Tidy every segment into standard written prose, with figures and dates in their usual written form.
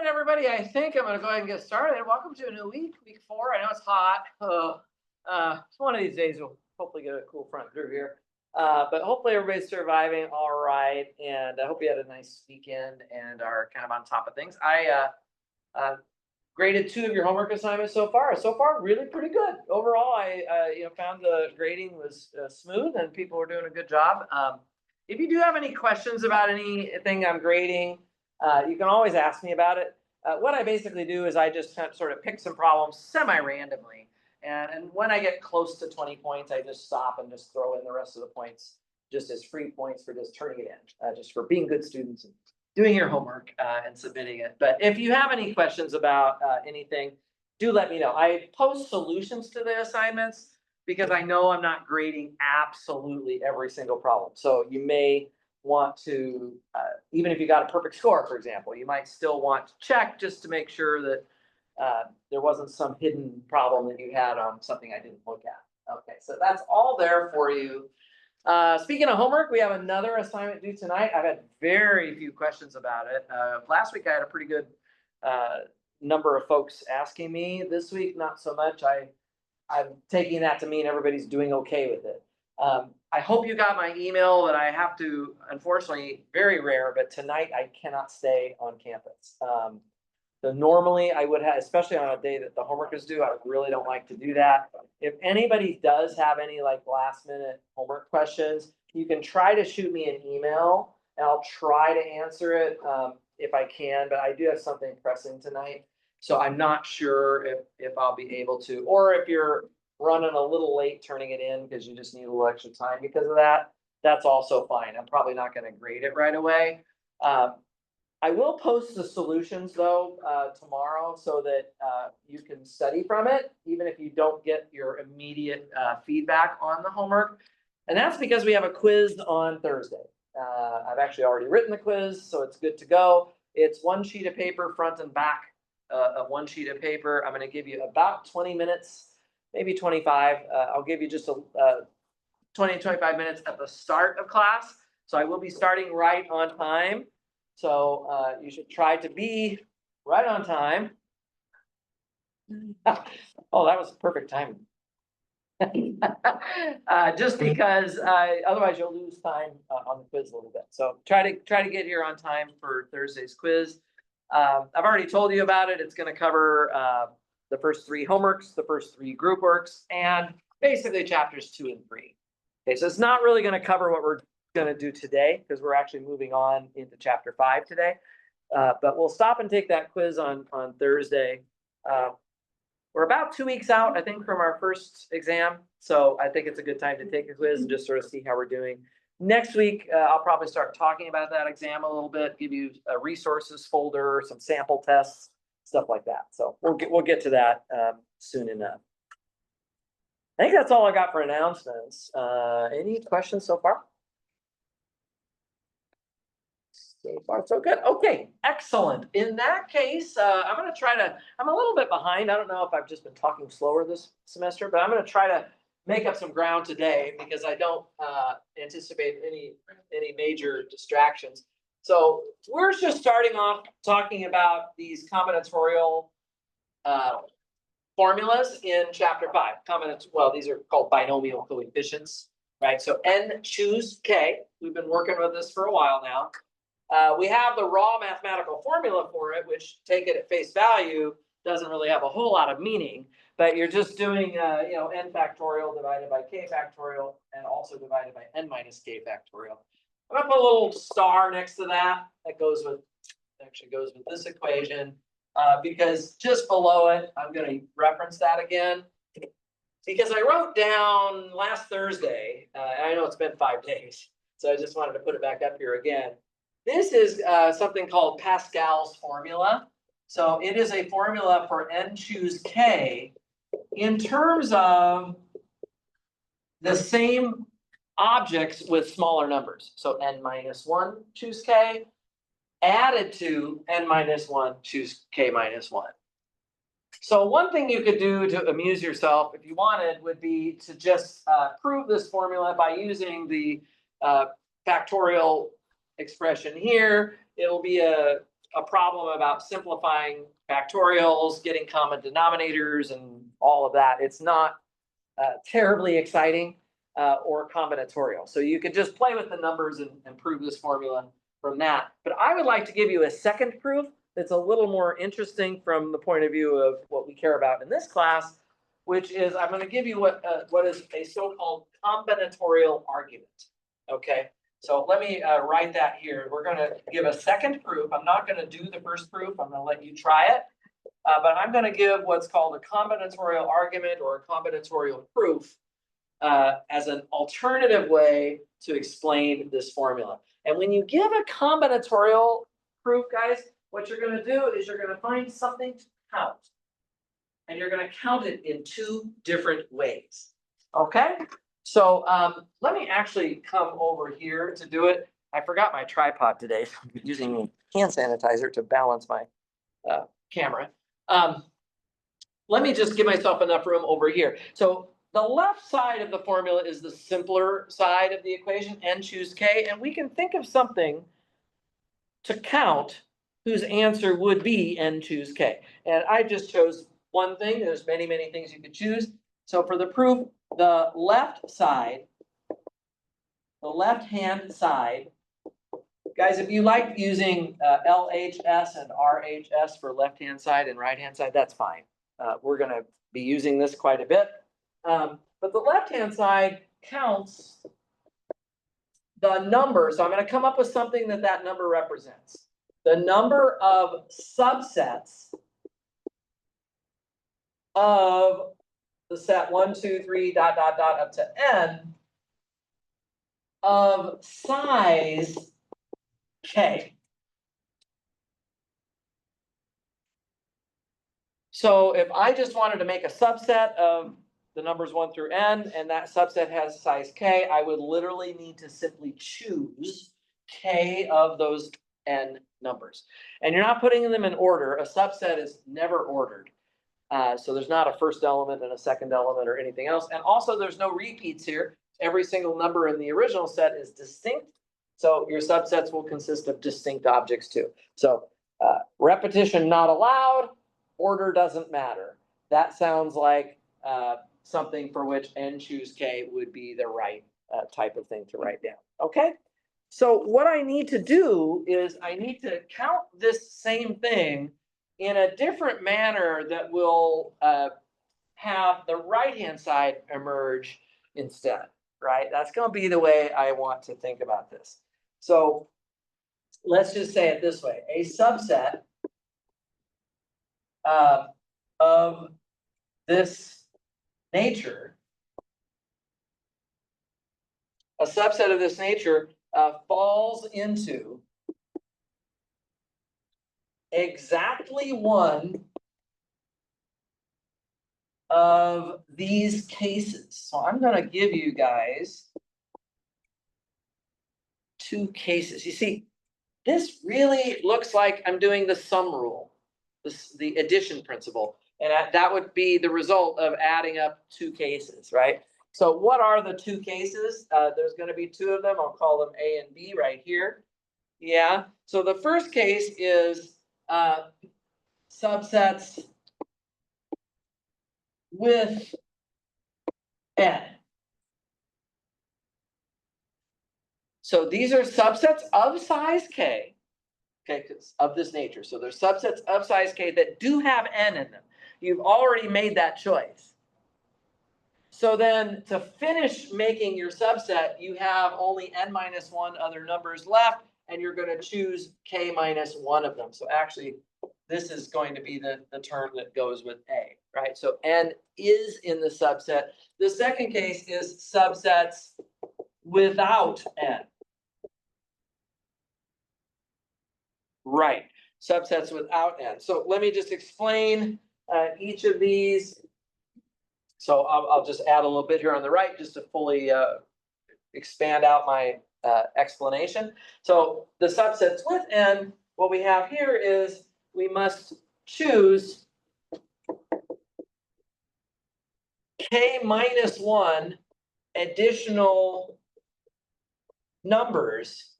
right, everybody. I think I'm going to go ahead and get started. Welcome to a new week, week 4. I know it's hot. It's one of these days we'll hopefully get a cool front through here. But hopefully everybody's surviving all right. And I hope you had a nice weekend and are kind of on top of things. I graded 2 of your homework assignments so far. So far, really pretty good. Overall, I found the grading was smooth and people were doing a good job. If you do have any questions about anything I'm grading, you can always ask me about it. What I basically do is I just kind of sort of pick some problems semi-randomly. And when I get close to 20 points, I just stop and just throw in the rest of the points just as free points for just turning it in, just for being good students and doing your homework and submitting it. But if you have any questions about anything, do let me know. I post solutions to the assignments because I know I'm not grading absolutely every single problem. So you may want to, even if you got a perfect score, for example, you might still want to check just to make sure that there wasn't some hidden problem that you had on something I didn't look at. Okay, so that's all there for you. Speaking of homework, we have another assignment due tonight. I've had very few questions about it. Last week I had a pretty good number of folks asking me. This week, not so much. I'm taking that to mean everybody's doing okay with it. I hope you got my email that I have to, unfortunately, very rare, but tonight I cannot stay on campus. So normally I would have, especially on a day that the homework is due, I really don't like to do that. If anybody does have any like last minute homework questions, you can try to shoot me an email and I'll try to answer it if I can, but I do have something pressing tonight. So I'm not sure if I'll be able to, or if you're running a little late turning it in because you just need a little extra time because of that, that's also fine. I'm probably not going to grade it right away. I will post the solutions though tomorrow so that you can study from it, even if you don't get your immediate feedback on the homework. And that's because we have a quiz on Thursday. I've actually already written the quiz, so it's good to go. It's 1 sheet of paper, front and back of 1 sheet of paper. I'm going to give you about 20 minutes, maybe 25. I'll give you just 20, 25 minutes at the start of class. So I will be starting right on time. So you should try to be right on time. Oh, that was perfect timing. Just because otherwise you'll lose time on the quiz a little bit. So try to get here on time for Thursday's quiz. I've already told you about it. It's going to cover the first 3 homeworks, the first 3 group works, and basically chapters 2 and 3. Okay, so it's not really going to cover what we're going to do today because we're actually moving on into chapter 5 today. But we'll stop and take that quiz on Thursday. We're about 2 weeks out, I think, from our first exam. So I think it's a good time to take a quiz and just sort of see how we're doing. Next week, I'll probably start talking about that exam a little bit, give you a resources folder, some sample tests, stuff like that. So we'll get to that soon enough. I think that's all I got for announcements. Any questions so far? So far, so good. Okay, excellent. In that case, I'm going to try to, I'm a little bit behind. I don't know if I've just been talking slower this semester, but I'm going to try to make up some ground today because I don't anticipate any major distractions. So we're just starting off talking about these combinatorial formulas in chapter 5. Well, these are called binomial coefficients, right? So n choose k. We've been working with this for a while now. We have the raw mathematical formula for it, which, take it at face value, doesn't really have a whole lot of meaning, but you're just doing, n factorial divided by k factorial and also divided by n minus k factorial. I'm going to put a little star next to that. That actually goes with this equation because just below it, I'm going to reference that again because I wrote down last Thursday, and I know it's been 5 days, so I just wanted to put it back up here again. This is something called Pascal's formula. So it is a formula for n choose k in terms of the same objects with smaller numbers. So n minus 1 choose k added to n minus 1 choose k minus 1. So one thing you could do to amuse yourself if you wanted would be to just prove this formula by using the factorial expression here. It'll be a a problem about simplifying factorials, getting common denominators and all of that. It's not terribly exciting or combinatorial. So you could just play with the numbers and prove this formula from that. But I would like to give you a second proof that's a little more interesting from the point of view of what we care about in this class, which is I'm going to give you what is a so-called combinatorial argument. Okay, so let me write that here. We're going to give a second proof. I'm not going to do the first proof. I'm going to let you try it. But I'm going to give what's called a combinatorial argument or a combinatorial proof as an alternative way to explain this formula. And when you give a combinatorial proof, guys, what you're going to do is you're going to find something to count. And you're going to count it in two different ways. Okay? So let me actually come over here to do it. I forgot my tripod today, so I'm using hand sanitizer to balance my camera. Let me just give myself enough room over here. So the left side of the formula is the simpler side of the equation, n choose k, and we can think of something to count whose answer would be n choose k. And I just chose one thing. There's many, many things you could choose. So for the proof, the left side, the left-hand side, guys, if you like using LHS and RHS for left-hand side and right-hand side, that's fine. We're going to be using this quite a bit. But the left-hand side counts the number. So I'm going to come up with something that number represents. The number of subsets of the set 1, 2, 3, ... up to n of size k. So if I just wanted to make a subset of the numbers 1 through n, and that subset has size k, I would literally need to simply choose k of those n numbers. And you're not putting them in order. A subset is never ordered. So there's not a first element and a second element or anything else. And also there's no repeats here. Every single number in the original set is distinct. So your subsets will consist of distinct objects too. So repetition not allowed, order doesn't matter. That sounds like something for which n choose k would be the right type of thing to write down. Okay? So what I need to do is I need to count this same thing in a different manner that will have the right-hand side emerge instead, right? That's going to be the way I want to think about this. So let's just say it this way. A subset of this nature, falls into exactly one of these cases. So I'm going to give you guys two cases. You see, this really looks like I'm doing the sum rule, the addition principle. And that would be the result of adding up two cases, right? So what are the two cases? There's going to be two of them. I'll call them A and B right here. Yeah. So the first case is subsets with n. So these are subsets of size k, okay, of this nature. So they're subsets of size k that do have n in them. You've already made that choice. So then to finish making your subset, you have only n minus 1 other numbers left, and you're going to choose k minus 1 of them. So actually, this is going to be the term that goes with A, right? So n is in the subset. The second case is subsets without n. Right, subsets without n. So let me just explain each of these. So I'll just add a little bit here on the right just to fully expand out my explanation. So the subsets with n, what we have here is we must choose k minus 1 additional numbers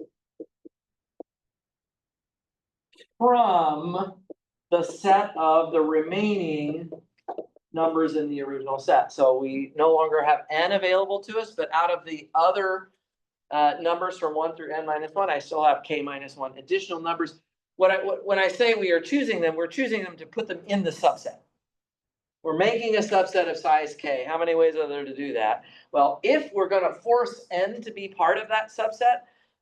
from the set of the remaining numbers in the original set. So we no longer have n available to us, but out of the other numbers from 1 through n minus 1, I still have k minus 1 additional numbers. When I say we are choosing them, we're choosing them to put them in the subset. We're making a subset of size k. How many ways are there to do that? Well, if we're going to force n to be part of that subset,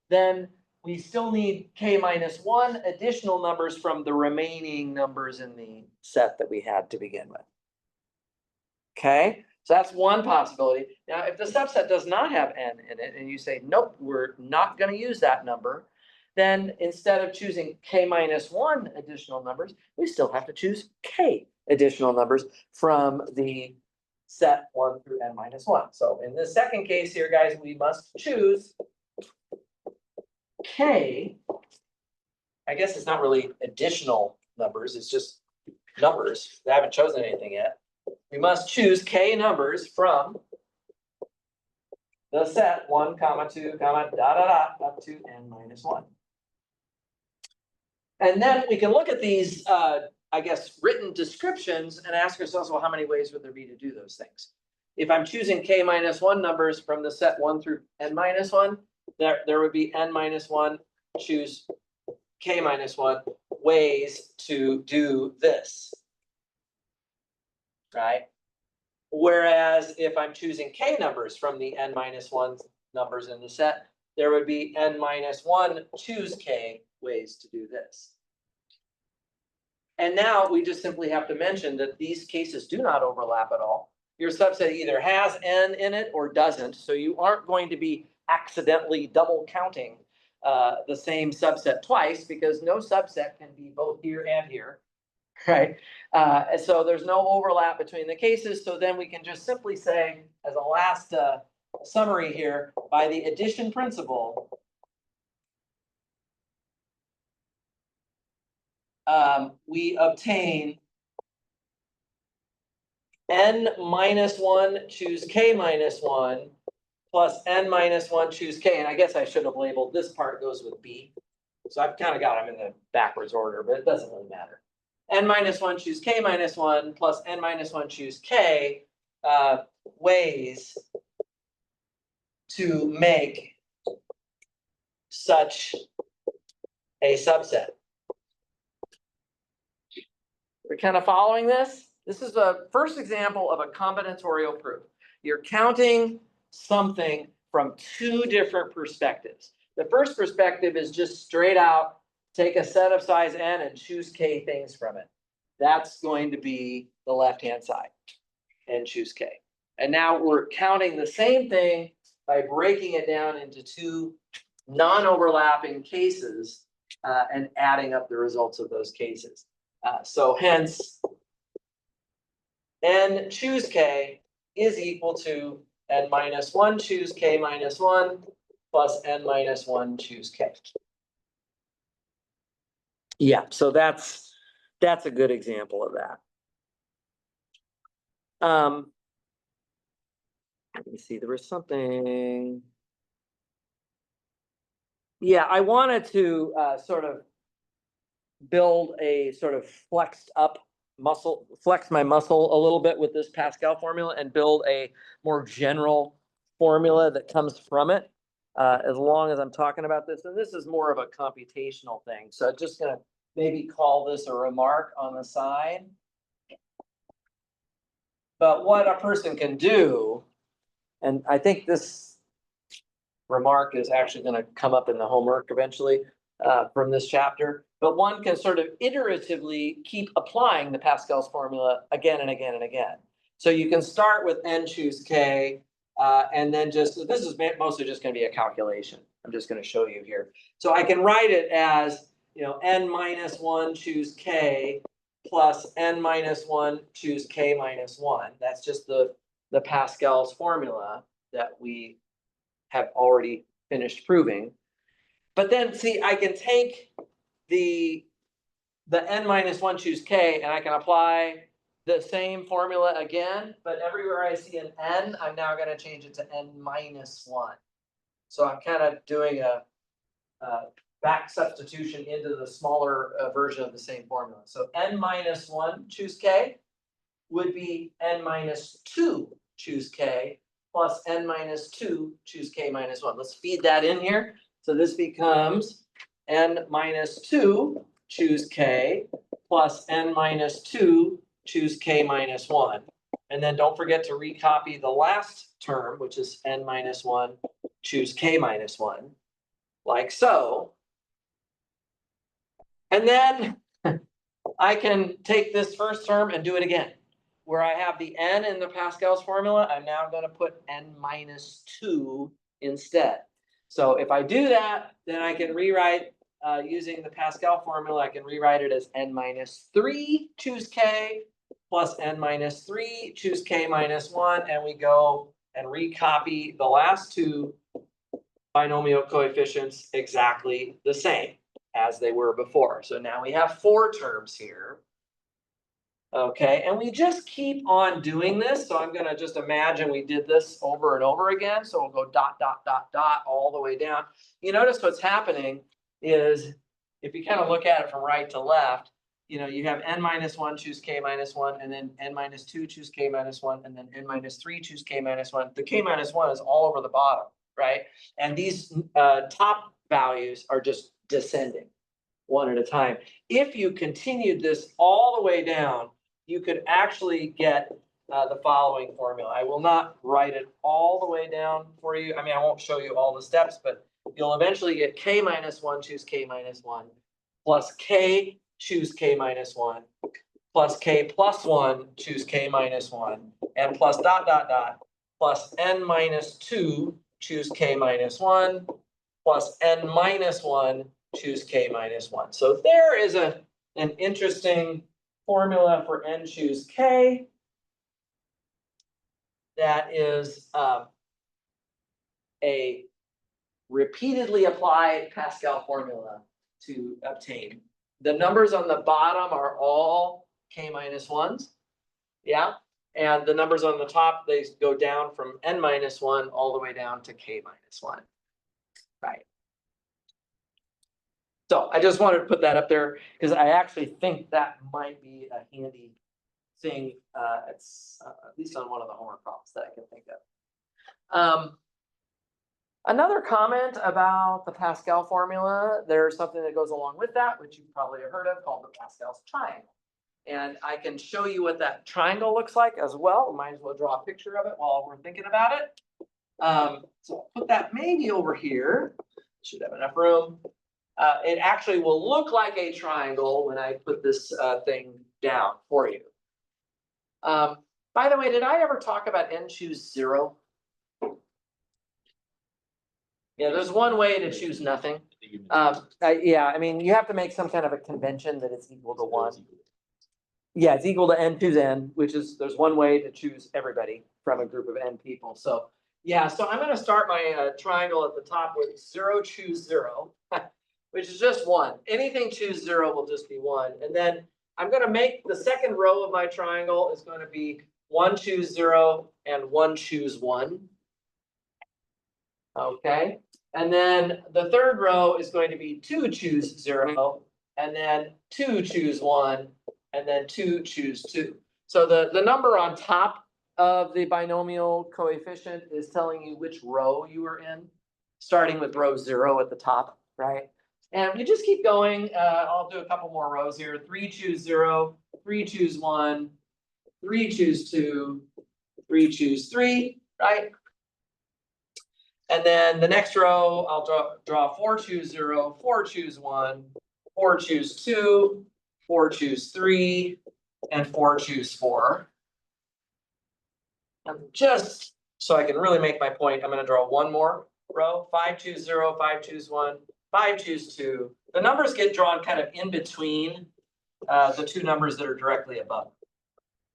then we still need k minus 1 additional numbers from the remaining numbers in the set that we had to begin with. Okay, so that's one possibility. Now, if the subset does not have n in it, and you say, nope, we're not going to use that number, then instead of choosing k minus 1 additional numbers, we still have to choose k additional numbers from the set 1 through n minus 1. So in this second case here, guys, we must choose k. I guess it's not really additional numbers, it's just numbers. I haven't chosen anything yet. We must choose k numbers from the set 1, 2, dot, dot, dot, up to n minus 1. And then we can look at these, I guess, written descriptions and ask ourselves, well, how many ways would there be to do those things? If I'm choosing k minus 1 numbers from the set 1 through n minus 1, there would be n minus 1, choose k minus 1 ways to do this, right? Whereas if I'm choosing k numbers from the n minus 1 numbers in the set, there would be n minus 1 choose k ways to do this. And now we just simply have to mention that these cases do not overlap at all. Your subset either has n in it or doesn't, so you aren't going to be accidentally double counting the same subset twice, because no subset can be both here and here, right? And so there's no overlap between the cases. So then we can just simply say, as a last summary here, by the addition principle, we obtain n minus 1 choose k minus 1 plus n minus 1 choose k. And I guess I should have labeled this part goes with b. So I've kind of got them in the backwards order, but it doesn't really matter. N minus 1 choose k minus 1 plus n minus 1 choose k ways to make such a subset. We're kind of following this. This is the first example of a combinatorial proof. You're counting something from two different perspectives. The first perspective is just straight out, take a set of size n and choose k things from it. That's going to be the left-hand side, and choose k. And now we're counting the same thing by breaking it down into two non-overlapping cases and adding up the results of those cases. So hence, n choose k is equal to n minus 1 choose k minus 1 plus n minus 1 choose k. Yeah, so that's a good example of that. Let me see, there was something. Yeah, I wanted to sort of build a sort of flexed up muscle, flex my muscle a little bit with this Pascal formula and build a more general formula that comes from it, as long as I'm talking about this. And this is more of a computational thing. So I'm just gonna maybe call this a remark on the side. But what a person can do, and I think this remark is actually going to come up in the homework eventually from this chapter, but one can sort of iteratively keep applying the Pascal's formula again and again and again. So you can start with n choose k, and then just, this is mostly just going to be a calculation. I'm just going to show you here. So I can write it as, you know, n minus 1 choose k plus n minus 1 choose k minus 1. That's just the Pascal's formula that we have already finished proving. But then see, I can take the n minus 1 choose k and I can apply the same formula again, but everywhere I see an n, I'm now going to change it to n minus 1. So I'm kind of doing a back substitution into the smaller version of the same formula. So n minus 1 choose k would be n minus 2 choose k plus n minus 2 choose k minus 1. Let's feed that in here. So this becomes n minus 2 choose k plus n minus 2 choose k minus 1. And then don't forget to recopy the last term, which is n minus 1 choose k minus 1, like so. And then I can take this first term and do it again. Where I have the n in the Pascal's formula, I'm now going to put n minus 2 instead. So if I do that, then I can rewrite using the Pascal formula, I can rewrite it as n minus 3 choose k plus n minus 3 choose k minus 1. And we go and recopy the last two binomial coefficients exactly the same as they were before. So now we have 4 terms here. Okay, and we just keep on doing this. So I'm going to just imagine we did this over and over again. So we'll go dot, dot, dot, dot all the way down. You notice what's happening is if you kind of look at it from right to left, you know, you have n minus 1 choose k minus 1, and then n minus 2 choose k minus 1, and then n minus 3 choose k minus 1. The k minus 1 is all over the bottom, right? And these top values are just descending one at a time. If you continued this all the way down, you could actually get the following formula. I will not write it all the way down for you. I mean, I won't show you all the steps, but you'll eventually get k minus 1 choose k minus 1 plus k choose k minus 1 plus k plus 1 choose k minus 1 and plus dot, dot, dot plus n minus 2 choose k minus 1 plus n minus 1 choose k minus 1. So there is an interesting formula for n choose k that is a repeatedly applied Pascal formula to obtain. The numbers on the bottom are all k minus 1s, yeah? And the numbers on the top, they go down from n minus 1 all the way down to k minus 1, right? So I just wanted to put that up there because I actually think that might be a handy thing. It's at least on one of the homework problems that I can think of. Another comment about the Pascal formula, there's something that goes along with that, which you've probably heard of, called the Pascal's triangle. And I can show you what that triangle looks like as well. Might as well draw a picture of it while we're thinking about it. So I'll put that maybe over here. Should have enough room. It actually will look like a triangle when I put this thing down for you. By the way, did I ever talk about n choose 0? Yeah, there's one way to choose nothing. Yeah, I mean, you have to make some kind of a convention that it's equal to 1. Yeah, it's equal to n choose n, which is, there's one way to choose everybody from a group of n people. So yeah, so I'm going to start my triangle at the top with 0 choose 0, which is just 1. Anything choose 0 will just be 1. And then I'm going to make the second row of my triangle is going to be 1 choose 0 and 1 choose 1. Okay. And then the third row is going to be 2 choose 0 and then 2 choose 1 and then 2 choose 2. So the number on top of the binomial coefficient is telling you which row you are in, starting with row 0 at the top, right? And we just keep going. I'll do a couple more rows here. 3 choose 0, 3 choose 1, 3 choose 2, 3 choose 3, right? And then the next row, I'll draw 4 choose 0, 4 choose 1, 4 choose 2, 4 choose 3, and 4 choose 4. And just so I can really make my point, I'm going to draw one more row. 5 choose 0, 5 choose 1, 5 choose 2. The numbers get drawn kind of in between the two numbers that are directly above.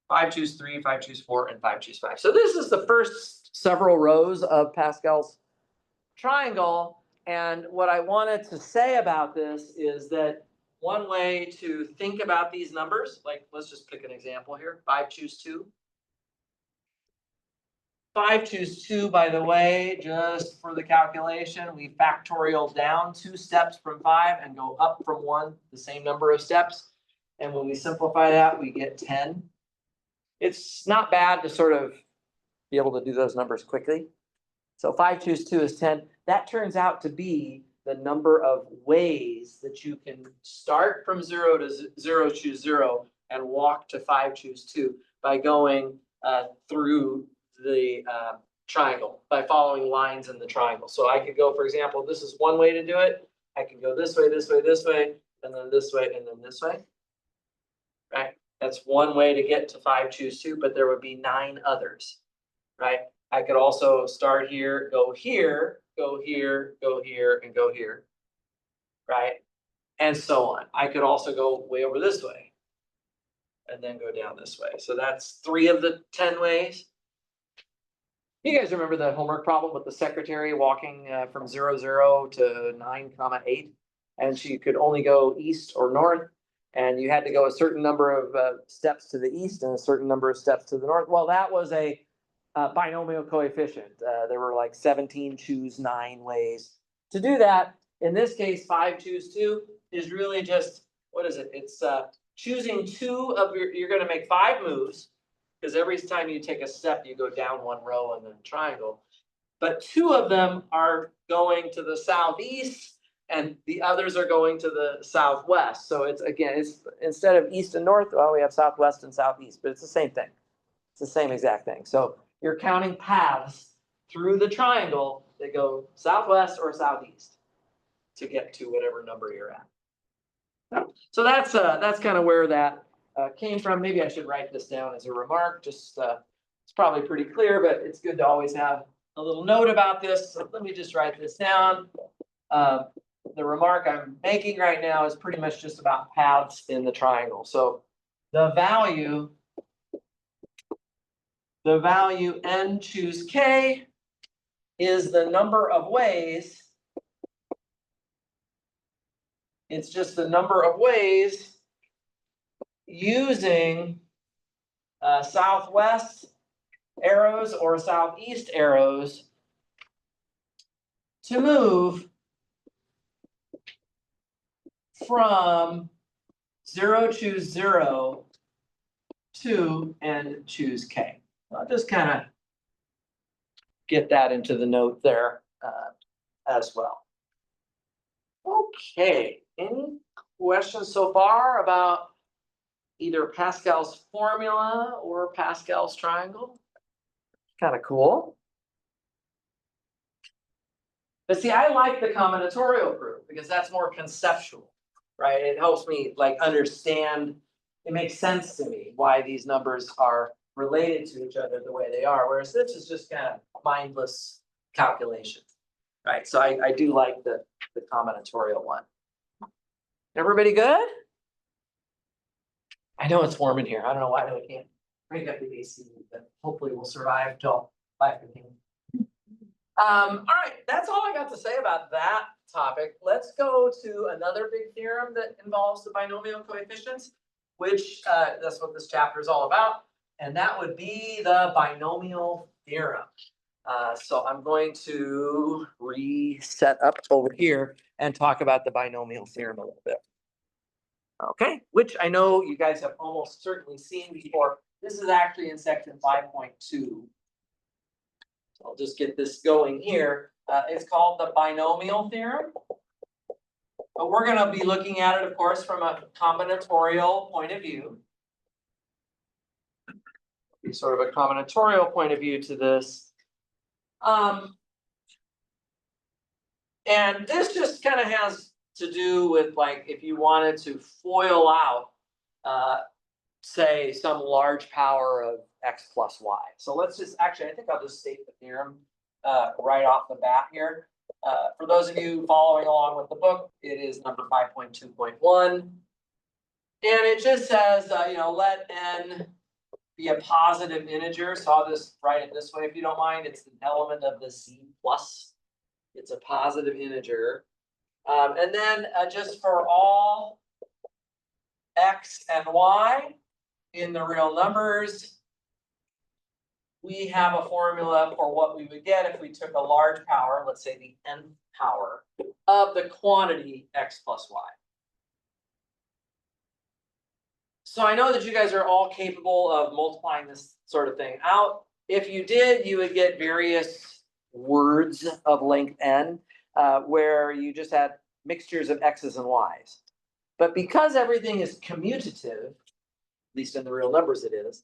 5 choose 3, 5 choose 4, and 5 choose 5. So this is the first several rows of Pascal's triangle. And what I wanted to say about this is that one way to think about these numbers, like let's just pick an example here, 5 choose 2. 5 choose 2, by the way, just for the calculation, we factorial down 2 steps from 5 and go up from 1, the same number of steps. And when we simplify that, we get 10. It's not bad to sort of be able to do those numbers quickly. So 5 choose 2 is 10. That turns out to be the number of ways that you can start from 0 to 0 choose 0 and walk to 5 choose 2 by going through the triangle, by following lines in the triangle. So I could go, for example, this is one way to do it. I can go this way, this way, this way, and then this way, and then this way. Right? That's one way to get to 5 choose 2, but there would be 9 others. Right? I could also start here, go here, go here, go here, and go here. Right? And so on. I could also go way over this way and then go down this way. So that's 3 of the 10 ways. You guys remember the homework problem with the secretary walking from 0, 0 to 9, 8, and she could only go east or north, and you had to go a certain number of steps to the east and a certain number of steps to the north. Well, that was a binomial coefficient. There were like 17 choose 9 ways to do that. In this case, 5 choose 2 is really just, what is it? It's choosing 2 of you're going to make 5 moves, because every time you take a step, you go down 1 row and then triangle. But 2 of them are going to the southeast, and the others are going to the southwest. So it's, again, it's instead of east and north, well, we have southwest and southeast, but it's the same thing. It's the same exact thing. So you're counting paths through the triangle that go southwest or southeast to get to whatever number you're at. So that's kind of where that came from. Maybe I should write this down as a remark. Just it's probably pretty clear, but it's good to always have a little note about this. So let me just write this down. The remark I'm making right now is pretty much just about paths in the triangle. So the value n choose k is the number of ways. It's just the number of ways using southwest arrows or southeast arrows to move from 0 choose 0 to n choose k. I'll just kind of get that into the note there as well. Okay, any questions so far about either Pascal's formula or Pascal's triangle? Kind of cool. But see, I like the combinatorial proof because that's more conceptual, right? It helps me like understand, it makes sense to me why these numbers are related to each other the way they are, whereas this is just kind of mindless calculation, right? So I do like the combinatorial one. Everybody good? I know it's warm in here. I don't know why we can't crank up the AC, but hopefully we'll survive till 5:15. All right, that's all I got to say about that topic. Let's go to another big theorem that involves the binomial coefficients, which that's what this chapter is all about, and that would be the binomial theorem. So I'm going to reset up over here and talk about the binomial theorem a little bit. Okay, which I know you guys have almost certainly seen before. This is actually in section 5.2. So I'll just get this going here. It's called the binomial theorem. But we're going to be looking at it, of course, from a combinatorial point of view. Sort of a combinatorial point of view to this. And this just kind of has to do with, like, if you wanted to FOIL out, say, some large power of x plus y. So let's just, actually, I think I'll just state the theorem right off the bat here. For those of you following along with the book, it is number 5.2.1. And it just says, let n be a positive integer. So I'll just write it this way if you don't mind. It's an element of the z plus. It's a positive integer. And then just for all x and y in the real numbers, we have a formula for what we would get if we took a large power, let's say the nth power of the quantity x plus y. So I know that you guys are all capable of multiplying this sort of thing out. If you did, you would get various words of length n, where you just had mixtures of x's and y's. But because everything is commutative, at least in the real numbers it is,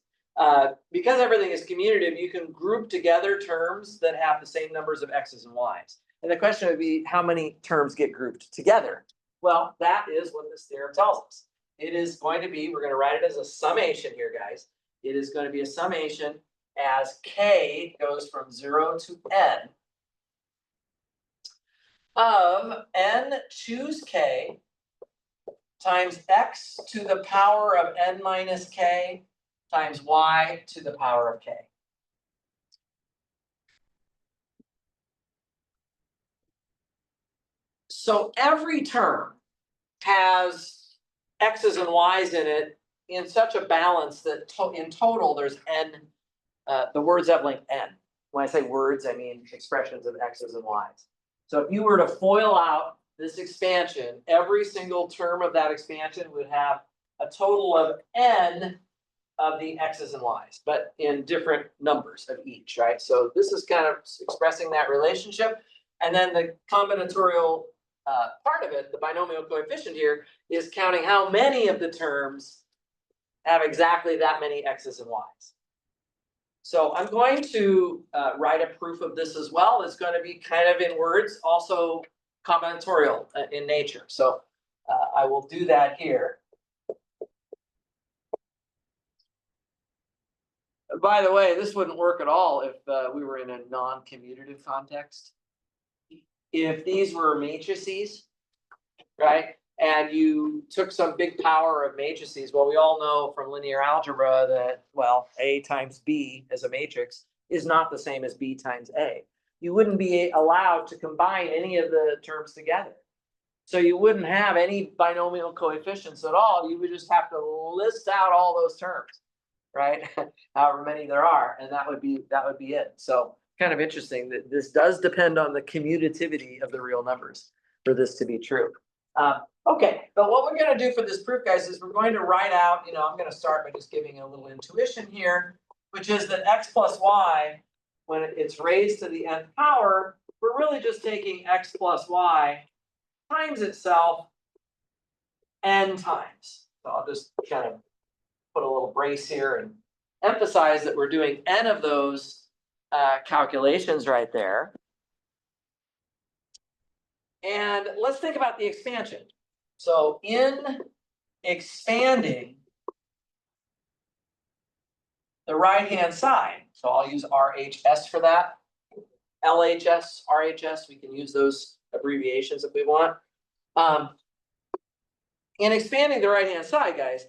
because everything is commutative, you can group together terms that have the same numbers of x's and y's. And the question would be, how many terms get grouped together? Well, that is what this theorem tells us. It is going to be, we're going to write it as a summation here, guys. It is going to be a summation as k goes from 0 to n of n choose k times x to the power of n minus k times y to the power of k. So every term has x's and y's in it in such a balance that in total there's n, the words have length n. When I say words, I mean expressions of x's and y's. So if you were to FOIL out this expansion, every single term of that expansion would have a total of n of the x's and y's, but in different numbers of each, right? So this is kind of expressing that relationship. And then the combinatorial part of it, the binomial coefficient here, is counting how many of the terms have exactly that many x's and y's. So I'm going to write a proof of this as well. It's going to be kind of in words, also combinatorial in nature. So I will do that here. By the way, this wouldn't work at all if we were in a non-commutative context. If these were matrices, right, and you took some big power of matrices, well, we all know from linear algebra that, well, A times B as a matrix is not the same as B times A. You wouldn't be allowed to combine any of the terms together. So you wouldn't have any binomial coefficients at all. You would just have to list out all those terms, right? However many there are, and that would be it. So kind of interesting that this does depend on the commutativity of the real numbers for this to be true. Okay, but what we're going to do for this proof, guys, is we're going to write out, I'm going to start by just giving a little intuition here, which is that x plus y, when it's raised to the nth power, we're really just taking x plus y times itself n times. So I'll just kind of put a little brace here and emphasize that we're doing n of those calculations right there. And let's think about the expansion. So in expanding the right-hand side, so I'll use RHS for that, LHS, RHS, we can use those abbreviations if we want. In expanding the right-hand side, guys,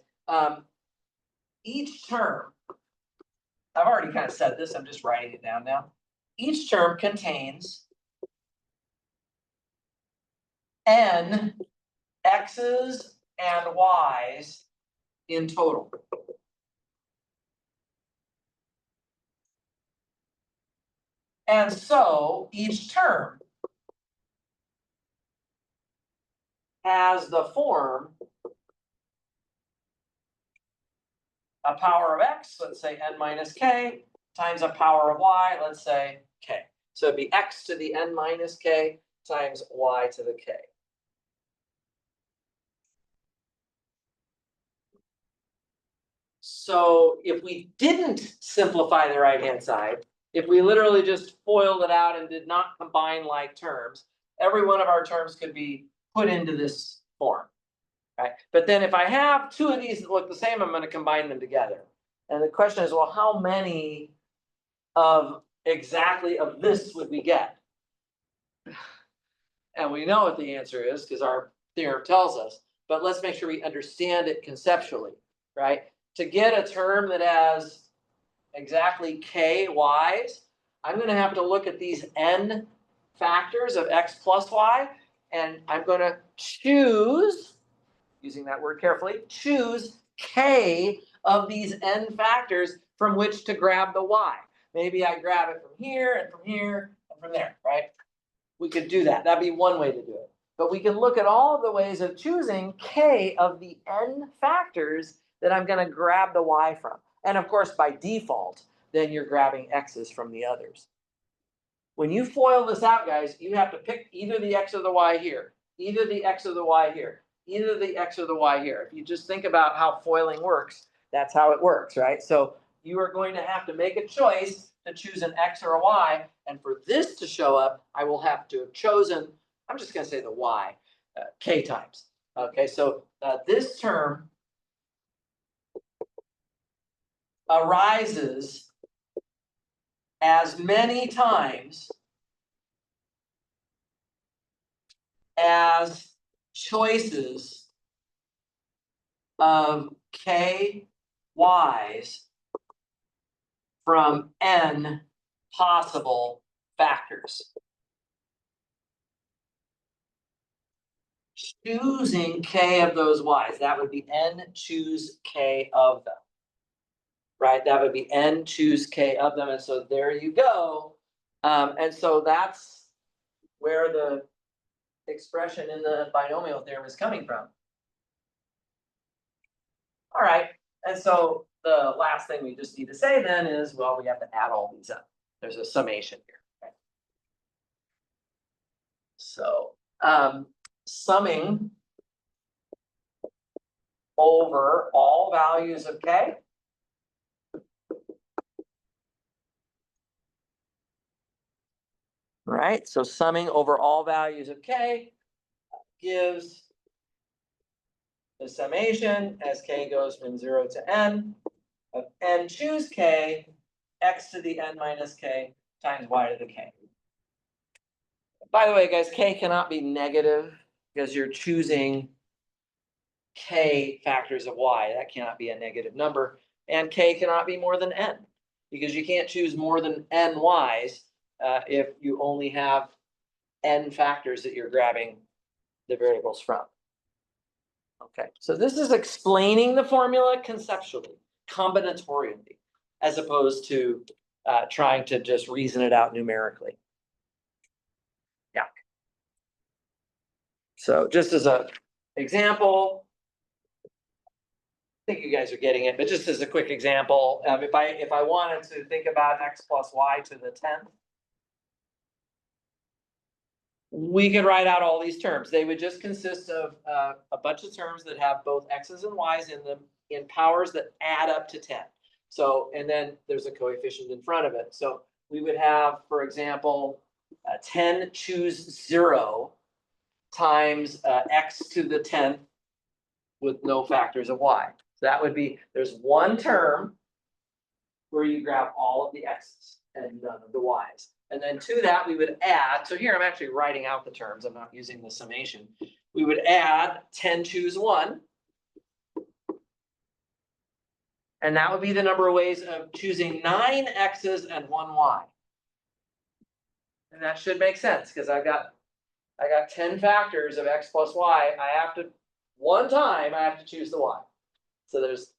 each term, I've already kind of said this, I'm just writing it down now. Each term contains n x's and y's in total. And so each term has the form a power of x, let's say n minus k, times a power of y, let's say k. So it'd be x to the n minus k times y to the k. So if we didn't simplify the right-hand side, if we literally just FOILed it out and did not combine like terms, every one of our terms could be put into this form, right? But then if I have two of these that look the same, I'm going to combine them together. And the question is, well, how many of exactly of this would we get? And we know what the answer is because our theorem tells us, but let's make sure we understand it conceptually, right? To get a term that has exactly k y's, I'm going to have to look at these n factors of x plus y, and I'm going to choose, using that word carefully, choose k of these n factors from which to grab the y. maybe I grab it from here and from there, right? We could do that. That'd be one way to do it. But we can look at all of the ways of choosing k of the n factors that I'm going to grab the y from. And of course, by default, then you're grabbing x's from the others. When you FOIL this out, guys, you have to pick either the x or the y here, either the x or the y here, either the x or the y here. If you just think about how FOILing works, that's how it works, right? So you are going to have to make a choice to choose an x or a y. And for this to show up, I will have to have chosen, I'm just going to say the y, k times. Okay, so this term arises as many times as choices of k y's from n possible factors. Choosing k of those y's, that would be n choose k of them, right? That would be n choose k of them. And so there you go. And so that's where the expression in the binomial theorem is coming from. All right, and so the last thing we just need to say then is, well, we have to add all these up. There's a summation here. Okay? So summing over all values of k right? So summing over all values of k gives the summation as k goes from 0 to n of n choose k, x to the n minus k times y to the k. By the way, guys, k cannot be negative because you're choosing k factors of y. That cannot be a negative number. And k cannot be more than n because you can't choose more than n y's if you only have n factors that you're grabbing the variables from. Okay, so this is explaining the formula conceptually, combinatorially, as opposed to trying to just reason it out numerically. Yeah. So just as an example, I think you guys are getting it, but just as a quick example, if I wanted to think about x plus y to the 10th, we could write out all these terms. They would just consist of a bunch of terms that have both x's and y's in them in powers that add up to 10. So, and then there's a coefficient in front of it. So we would have, for example, 10 choose 0 times x to the 10th with no factors of y. So that would be, there's one term where you grab all of the x's and none of the y's. And then to that, we would add, so here I'm actually writing out the terms, I'm not using the summation. We would add 10 choose 1. And that would be the number of ways of choosing 9 x's and 1 y. And that should make sense because I got 10 factors of x plus y. I have to, one time, I have to choose the y. So there's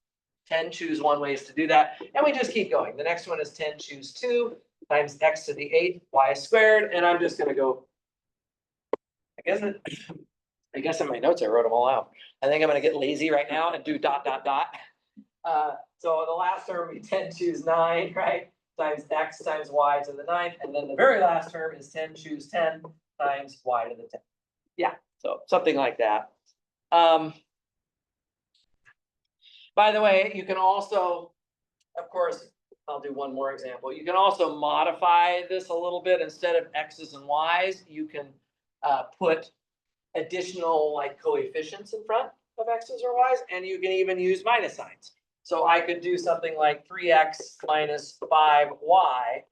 10 choose 1 ways to do that. And we just keep going. The next one is 10 choose 2 times x to the 8th y squared. And I'm just going to go, I guess in my notes I wrote them all out. I think I'm going to get lazy right now and do dot, dot, dot. So the last term would be 10 choose 9, right? Times x times y to the 9th. And then the very last term is 10 choose 10 times y to the 10th. Yeah, so something like that. By the way, you can also, of course, I'll do one more example. You can also modify this a little bit. Instead of x's and y's, you can put additional like coefficients in front of x's or y's, and you can even use minus signs. So I could do something like 3x minus 5y,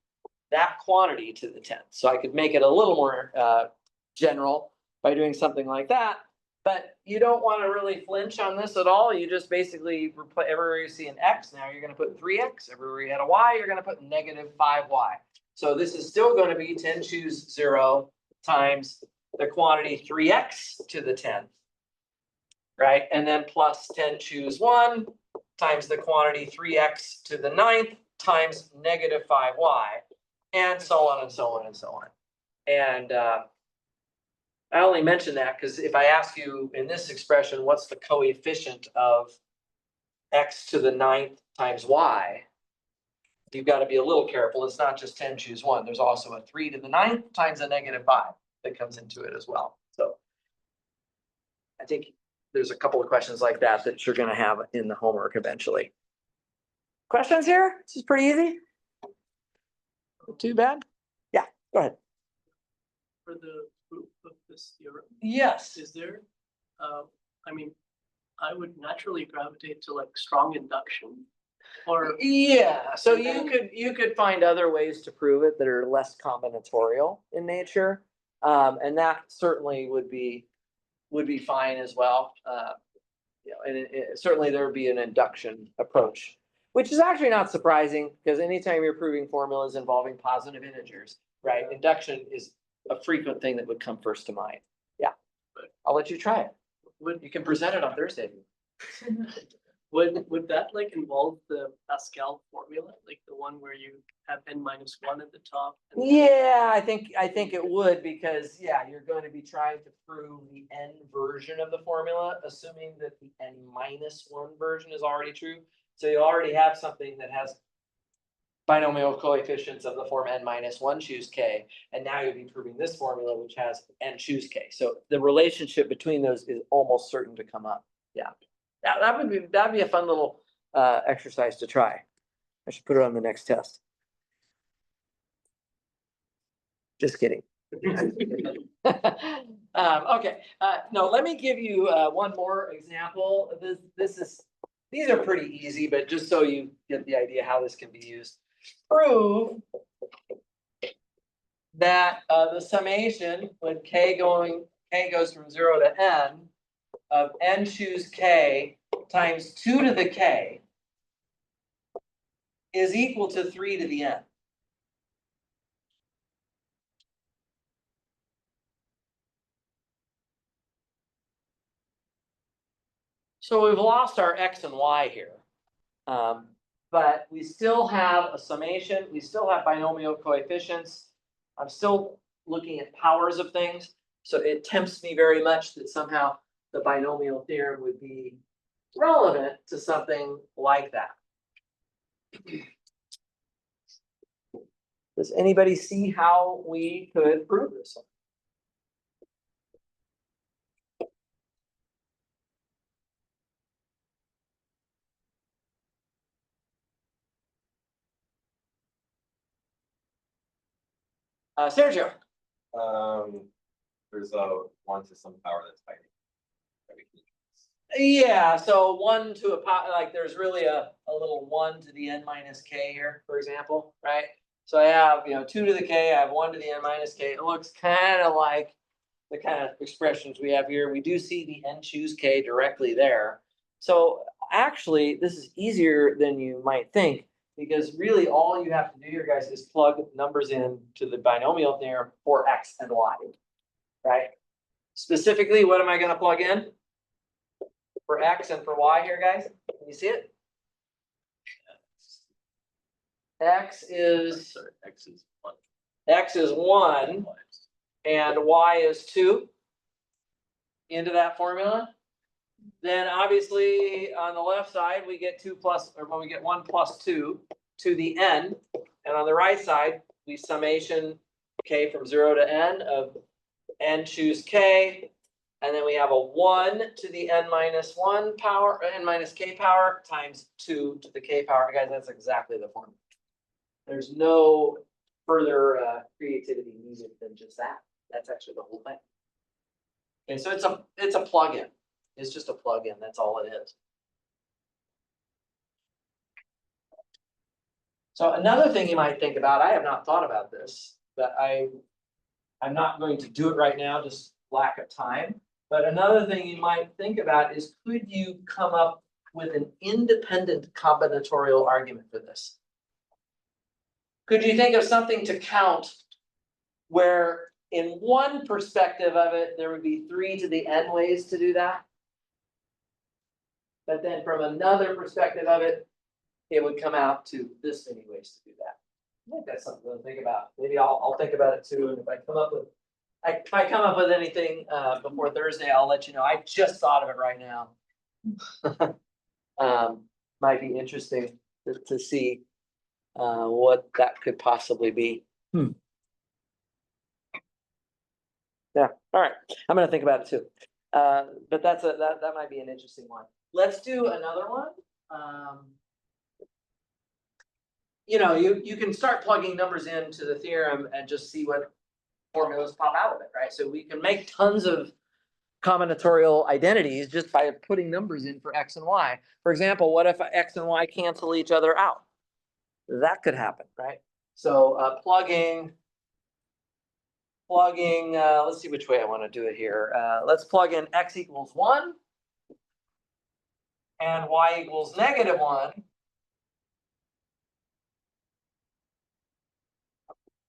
that quantity to the 10th. So I could make it a little more general by doing something like that. But you don't want to really flinch on this at all. You just basically, everywhere you see an x, now you're going to put 3x. Everywhere you had a y, you're going to put negative 5y. So this is still going to be 10 choose 0 times the quantity 3x to the 10th, right? And then plus 10 choose 1 times the quantity 3x to the 9th times negative 5y, and so on and so on and so on. And I only mention that because if I ask you in this expression, what's the coefficient of x to the 9th times y, you've got to be a little careful. It's not just 10 choose 1. There's also a 3 to the 9th times a negative 5 that comes into it as well. So I think there's a couple of questions like that that you're going to have in the homework eventually. Questions here? This is pretty easy. Not too bad. Yeah, go ahead. For the proof of this theorem, Yes. is there, I mean, I would naturally gravitate to like strong induction or Yeah, so you could find other ways to prove it that are less combinatorial in nature. And that certainly would be fine as well. You know, and certainly there would be an induction approach, which is actually not surprising because anytime you're proving formulas involving positive integers, right? Induction is a frequent thing that would come first to mind. Yeah, I'll let you try it. You can present it on Thursday. would that like involve the Pascal formula, like the one where you have n-1 at the top? And Yeah, I think it would because yeah, you're going to be trying to prove the n version of the formula, assuming that the n-1 version is already true. So you already have something that has binomial coefficients of the form n-1 choose k, and now you'll be proving this formula which has n choose k. So the relationship between those is almost certain to come up. Yeah, that'd be a fun little exercise to try. I should put it on the next test. Just kidding. Okay, no, let me give you one more example. These are pretty easy, but just so you get the idea how this can be used. Prove that the summation when k goes from 0 to n of n choose k times 2 to the k is equal to 3 to the n. So we've lost our x and y here. But we still have a summation, we still have binomial coefficients. I'm still looking at powers of things. So it tempts me very much that somehow the binomial theorem would be relevant to something like that. Does anybody see how we could prove this? Sergio. There's a 1 to some power that's hiding. Yeah, so 1 to a power, like there's really a little 1 to the n minus k here, for example, right? So I have, 2 to the k, I have 1 to the n minus k. It looks kind of like the kind of expressions we have here. We do see the n choose k directly there. So actually, this is easier than you might think because really all you have to do here, guys, is plug numbers in to the binomial theorem for x and y, right? Specifically, what am I going to plug in for x and for y here, guys? Can you see it? X is 1 and y is 2 into that formula. Then obviously on the left side we get 1 plus 2 to the n, and on the right side we summation k from 0 to n of n choose k, and then we have a 1 to the n minus 1 power, n minus k power times 2 to the k power. Guys, that's exactly the formula. There's no further creativity needed than just that. That's actually the whole thing. Okay, so it's a plug-in. It's just a plug-in. That's all it is. So another thing you might think about, I have not thought about this, but I'm not going to do it right now, just lack of time. But another thing you might think about is, could you come up with an independent combinatorial argument for this? Could you think of something to count where in one perspective of it, there would be 3 to the n ways to do that? But then from another perspective of it, it would come out to this many ways to do that. I think that's something to think about. Maybe I'll think about it too, and if I come up with, if I come up with anything, before Thursday, I'll let you know. I just thought of it right now. Might be interesting to see, what that could possibly be. Yeah, all right, I'm gonna think about it too. But that might be an interesting one. Let's do another one. You know, you can start plugging numbers into the theorem and just see what formulas pop out of it, right? So we can make tons of combinatorial identities just by putting numbers in for X and Y. For example, what if X and Y cancel each other out? That could happen, right? So plugging, let's see which way I want to do it here. Let's plug in X equals 1 and Y equals -1.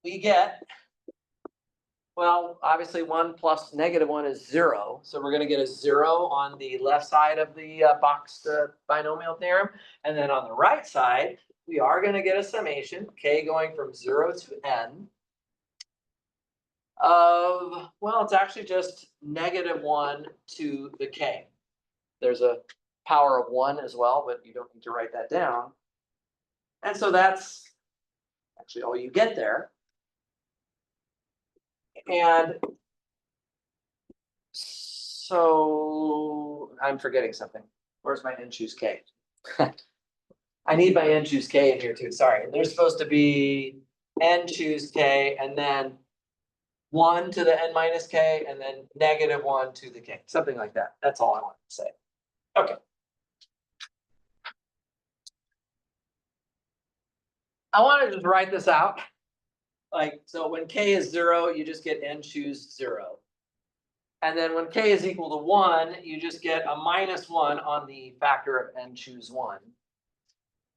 We get, well, obviously 1 plus -1 is 0. So we're gonna get a 0 on the left side of the boxed binomial theorem. And then on the right side, we are gonna get a summation, k going from 0 to n of, well, it's actually just -1 to the k. There's a power of 1 as well, but you don't need to write that down. And so that's actually all you get there. And so I'm forgetting something. Where's my n choose k? I need my n choose k in here too, sorry. There's supposed to be n choose k and then 1 to the n minus k and then -1 to the k, something like that. That's all I wanted to say. Okay. I want to just write this out. Like, so when k is 0, you just get n choose 0. And then when k is equal to 1, you just get a -1 on the factor of n choose 1.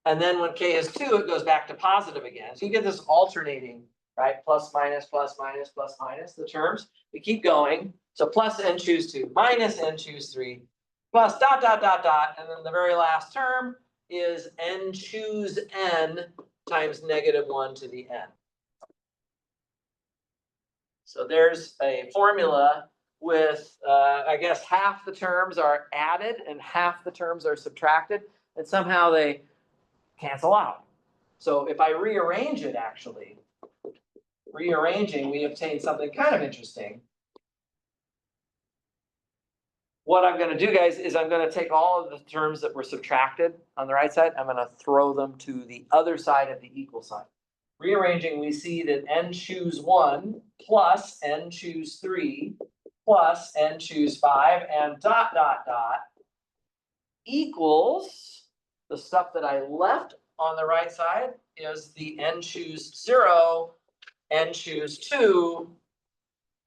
And then when k is 2, it goes back to positive again. So you get this alternating, right? Plus, minus, plus, minus, plus, minus, the terms. We keep going. So plus n choose 2, minus n choose 3, plus ... And then the very last term is n choose n times -1 to the n. So there's a formula with, I guess, half the terms are added and half the terms are subtracted, and somehow they cancel out. So if I rearrange it, actually, rearranging, we obtain something kind of interesting. What I'm going to do, guys, is I'm going to take all of the terms that were subtracted on the right side, I'm going to throw them to the other side of the equal sign. Rearranging, we see that n choose 1 plus n choose 3 plus n choose 5 and ... equals the stuff that I left on the right side is the n choose 0, n choose 2,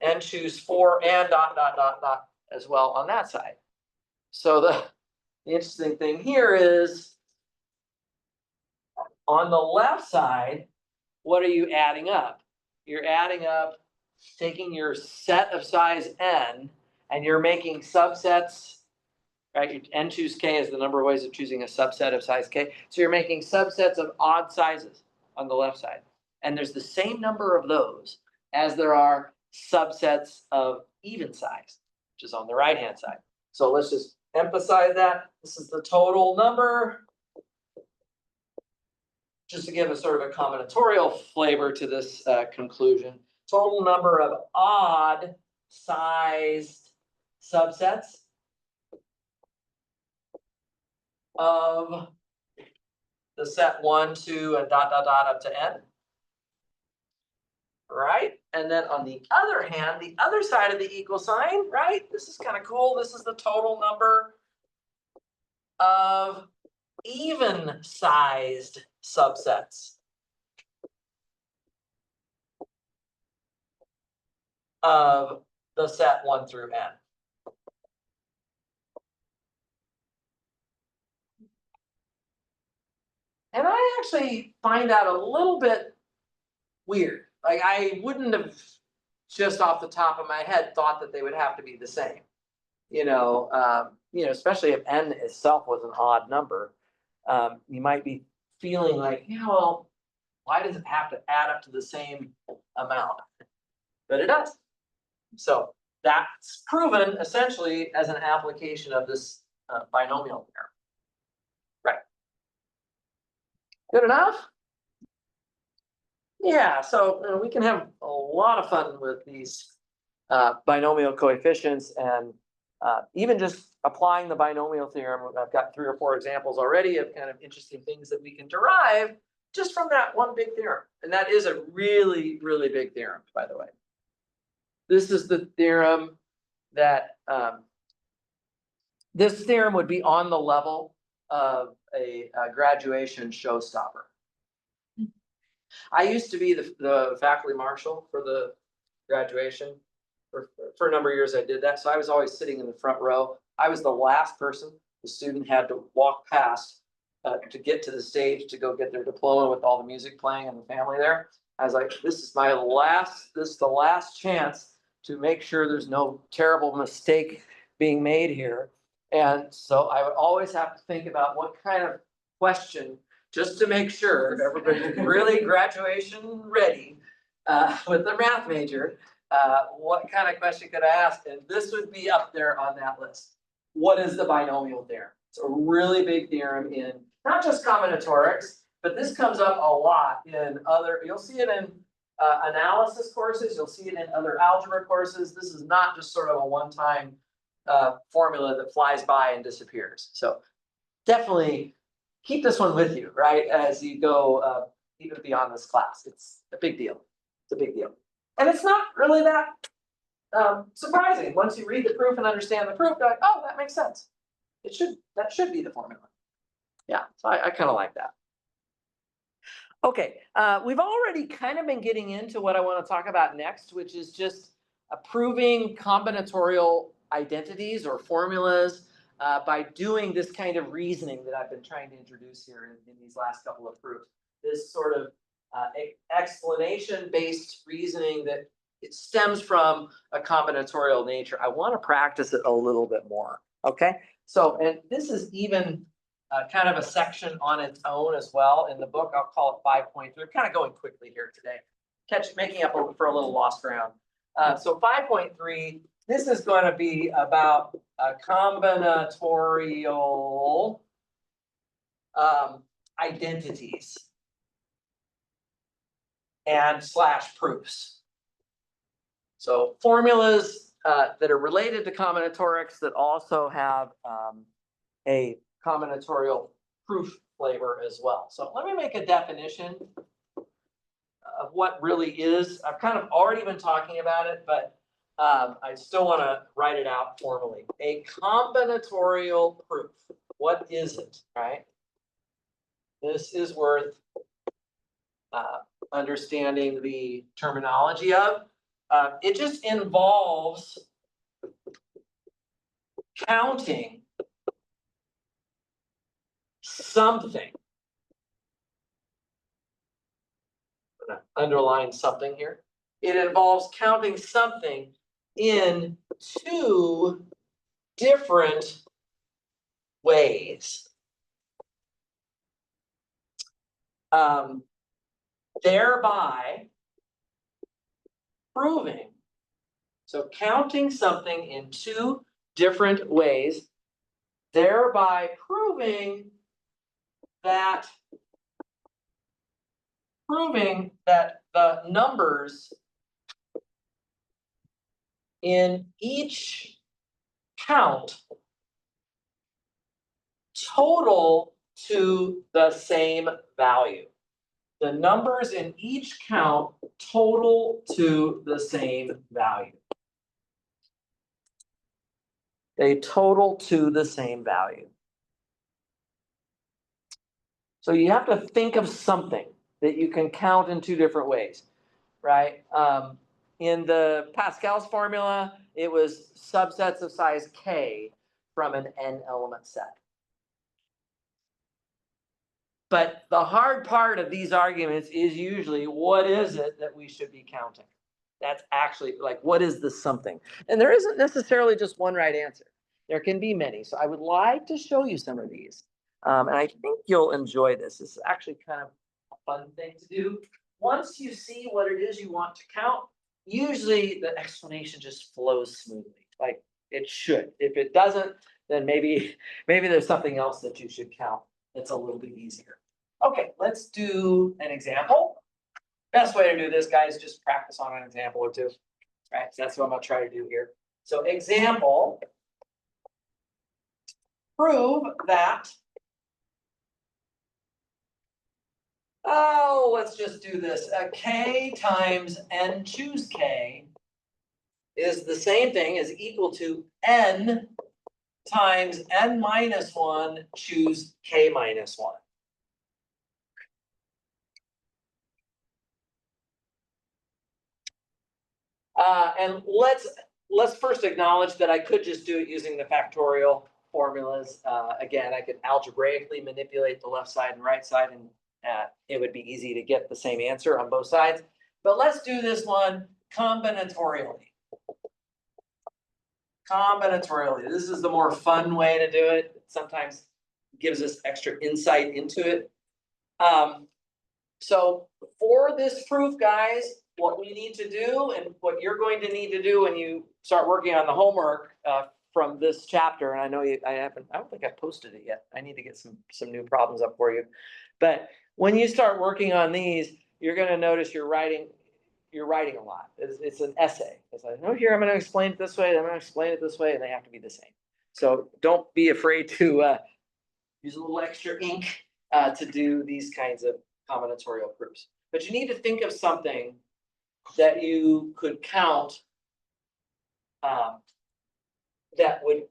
n choose 4, and ... as well on that side. So the interesting thing here is on the left side, what are you adding up? You're adding up, taking your set of size n, and you're making subsets, right? N choose k is the number of ways of choosing a subset of size k. So you're making subsets of odd sizes on the left side. And there's the same number of those as there are subsets of even size, which is on the right-hand side. So let's just emphasize that. This is the total number. Just to give a sort of a combinatorial flavor to this conclusion, total number of odd sized subsets of the set 1, 2, and ... up to n. Right? And then on the other hand, the other side of the equal sign, right? This is kind of cool. This is the total number of even sized subsets of the set 1 through n. And I actually find that a little bit weird. Like, I wouldn't have just off the top of my head thought that they would have to be the same. You know, especially if n itself was an odd number, you might be feeling like, yeah, well, why does it have to add up to the same amount? But it does. So that's proven essentially as an application of this binomial theorem. Right. Good enough? Yeah, so we can have a lot of fun with these binomial coefficients and even just applying the binomial theorem. I've got 3 or 4 examples already of kind of interesting things that we can derive just from that one big theorem. And that is a really, really big theorem, by the way. This is the theorem that this theorem would be on the level of a graduation showstopper. I used to be the faculty marshal for the graduation. For a number of years I did that. So I was always sitting in the front row. I was the last person the student had to walk past to get to the stage to go get their diploma with all the music playing and the family there. I was like, this is the last chance to make sure there's no terrible mistake being made here. And so I would always have to think about what kind of question, just to make sure everybody's really graduation ready with the math major, what kind of question could I ask? And this would be up there on that list. What is the binomial theorem? It's a really big theorem in not just combinatorics, but this comes up a lot in other, you'll see it in analysis courses, you'll see it in other algebra courses. This is not just sort of a one-time formula that flies by and disappears. So definitely keep this one with you, right? As you go even beyond this class. It's a big deal. It's a big deal. And it's not really that surprising. Once you read the proof and understand the proof, you're like, oh, that makes sense. That should be the formula. Yeah, so I kind of like that. Okay, we've already kind of been getting into what I want to talk about next, which is just proving combinatorial identities or formulas by doing this kind of reasoning that I've been trying to introduce here in these last couple of proofs. This sort of explanation-based reasoning that it stems from a combinatorial nature. I want to practice it a little bit more, okay? So, and this is even kind of a section on its own as well in the book. I'll call it 5.3. I'm kind of going quickly here today, making up for a little lost ground. So 5.3, this is going to be about combinatorial identities and / proofs. So formulas that are related to combinatorics that also have a combinatorial proof flavor as well. So let me make a definition of what really is. I've kind of already been talking about it, but I still want to write it out formally. A combinatorial proof. What is it, right? This is worth understanding the terminology of. It just involves counting something. I'm gonna underline something here. It involves counting something in 2 different ways. Thereby proving, so counting something in 2 different ways, thereby proving that the numbers in each count total to the same value. The numbers in each count total to the same value. They total to the same value. So you have to think of something that you can count in 2 different ways, right? In the Pascal's formula, it was subsets of size k from an n element set. But the hard part of these arguments is usually, what is it that we should be counting? That's actually like, what is the something? And there isn't necessarily just one right answer. There can be many. So I would like to show you some of these. And I think you'll enjoy this. This is actually kind of a fun thing to do. Once you see what it is you want to count, usually the explanation just flows smoothly, like it should. If it doesn't, then maybe there's something else that you should count that's a little bit easier. Okay, let's do an example. Best way to do this, guys, just practice on an example or two. Right, so that's what I'm gonna try to do here. So example, prove that. Oh, let's just do this. K times n choose K is the same thing as equal to n times n minus one choose K minus one. And let's first acknowledge that I could just do it using the factorial formulas. Again, I could algebraically manipulate the left side and right side, and it would be easy to get the same answer on both sides. But let's do this one combinatorially. Combinatorially. This is the more fun way to do it. It sometimes gives us extra insight into it. So for this proof, guys, what we need to do and what you're going to need to do when you start working on the homework from this chapter, and I know I don't think I posted it yet. I need to get some new problems up for you. But when you start working on these, you're going to notice you're writing a lot. It's an essay. It's like, oh, here I'm going to explain it this way. I'm going to explain it this way, and they have to be the same. So don't be afraid to use a little extra ink to do these kinds of combinatorial proofs. But you need to think of something that you could count that would,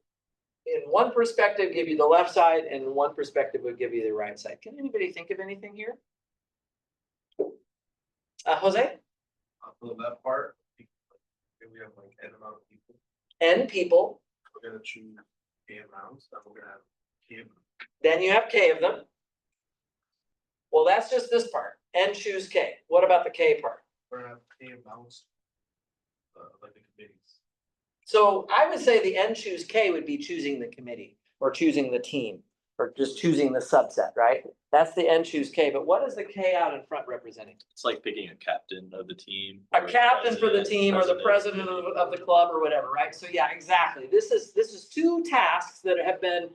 in one perspective, give you the left side, and in one perspective would give you the right side. Can anybody think of anything here? Jose? For that part, we have like n amount of people. N people. We're gonna choose k amounts, and we're gonna have k of them. Then you have K of them. Well, that's just this part. N choose K. What about the K part? We're gonna have k amounts, like the committees. So I would say the N choose K would be choosing the committee or choosing the team or just choosing the subset, right? That's the N choose K, but what is the K out in front representing? It's like picking a captain of the team. A or captain for the team or the president of of the club or whatever, right? So yeah, exactly. This is two tasks that have been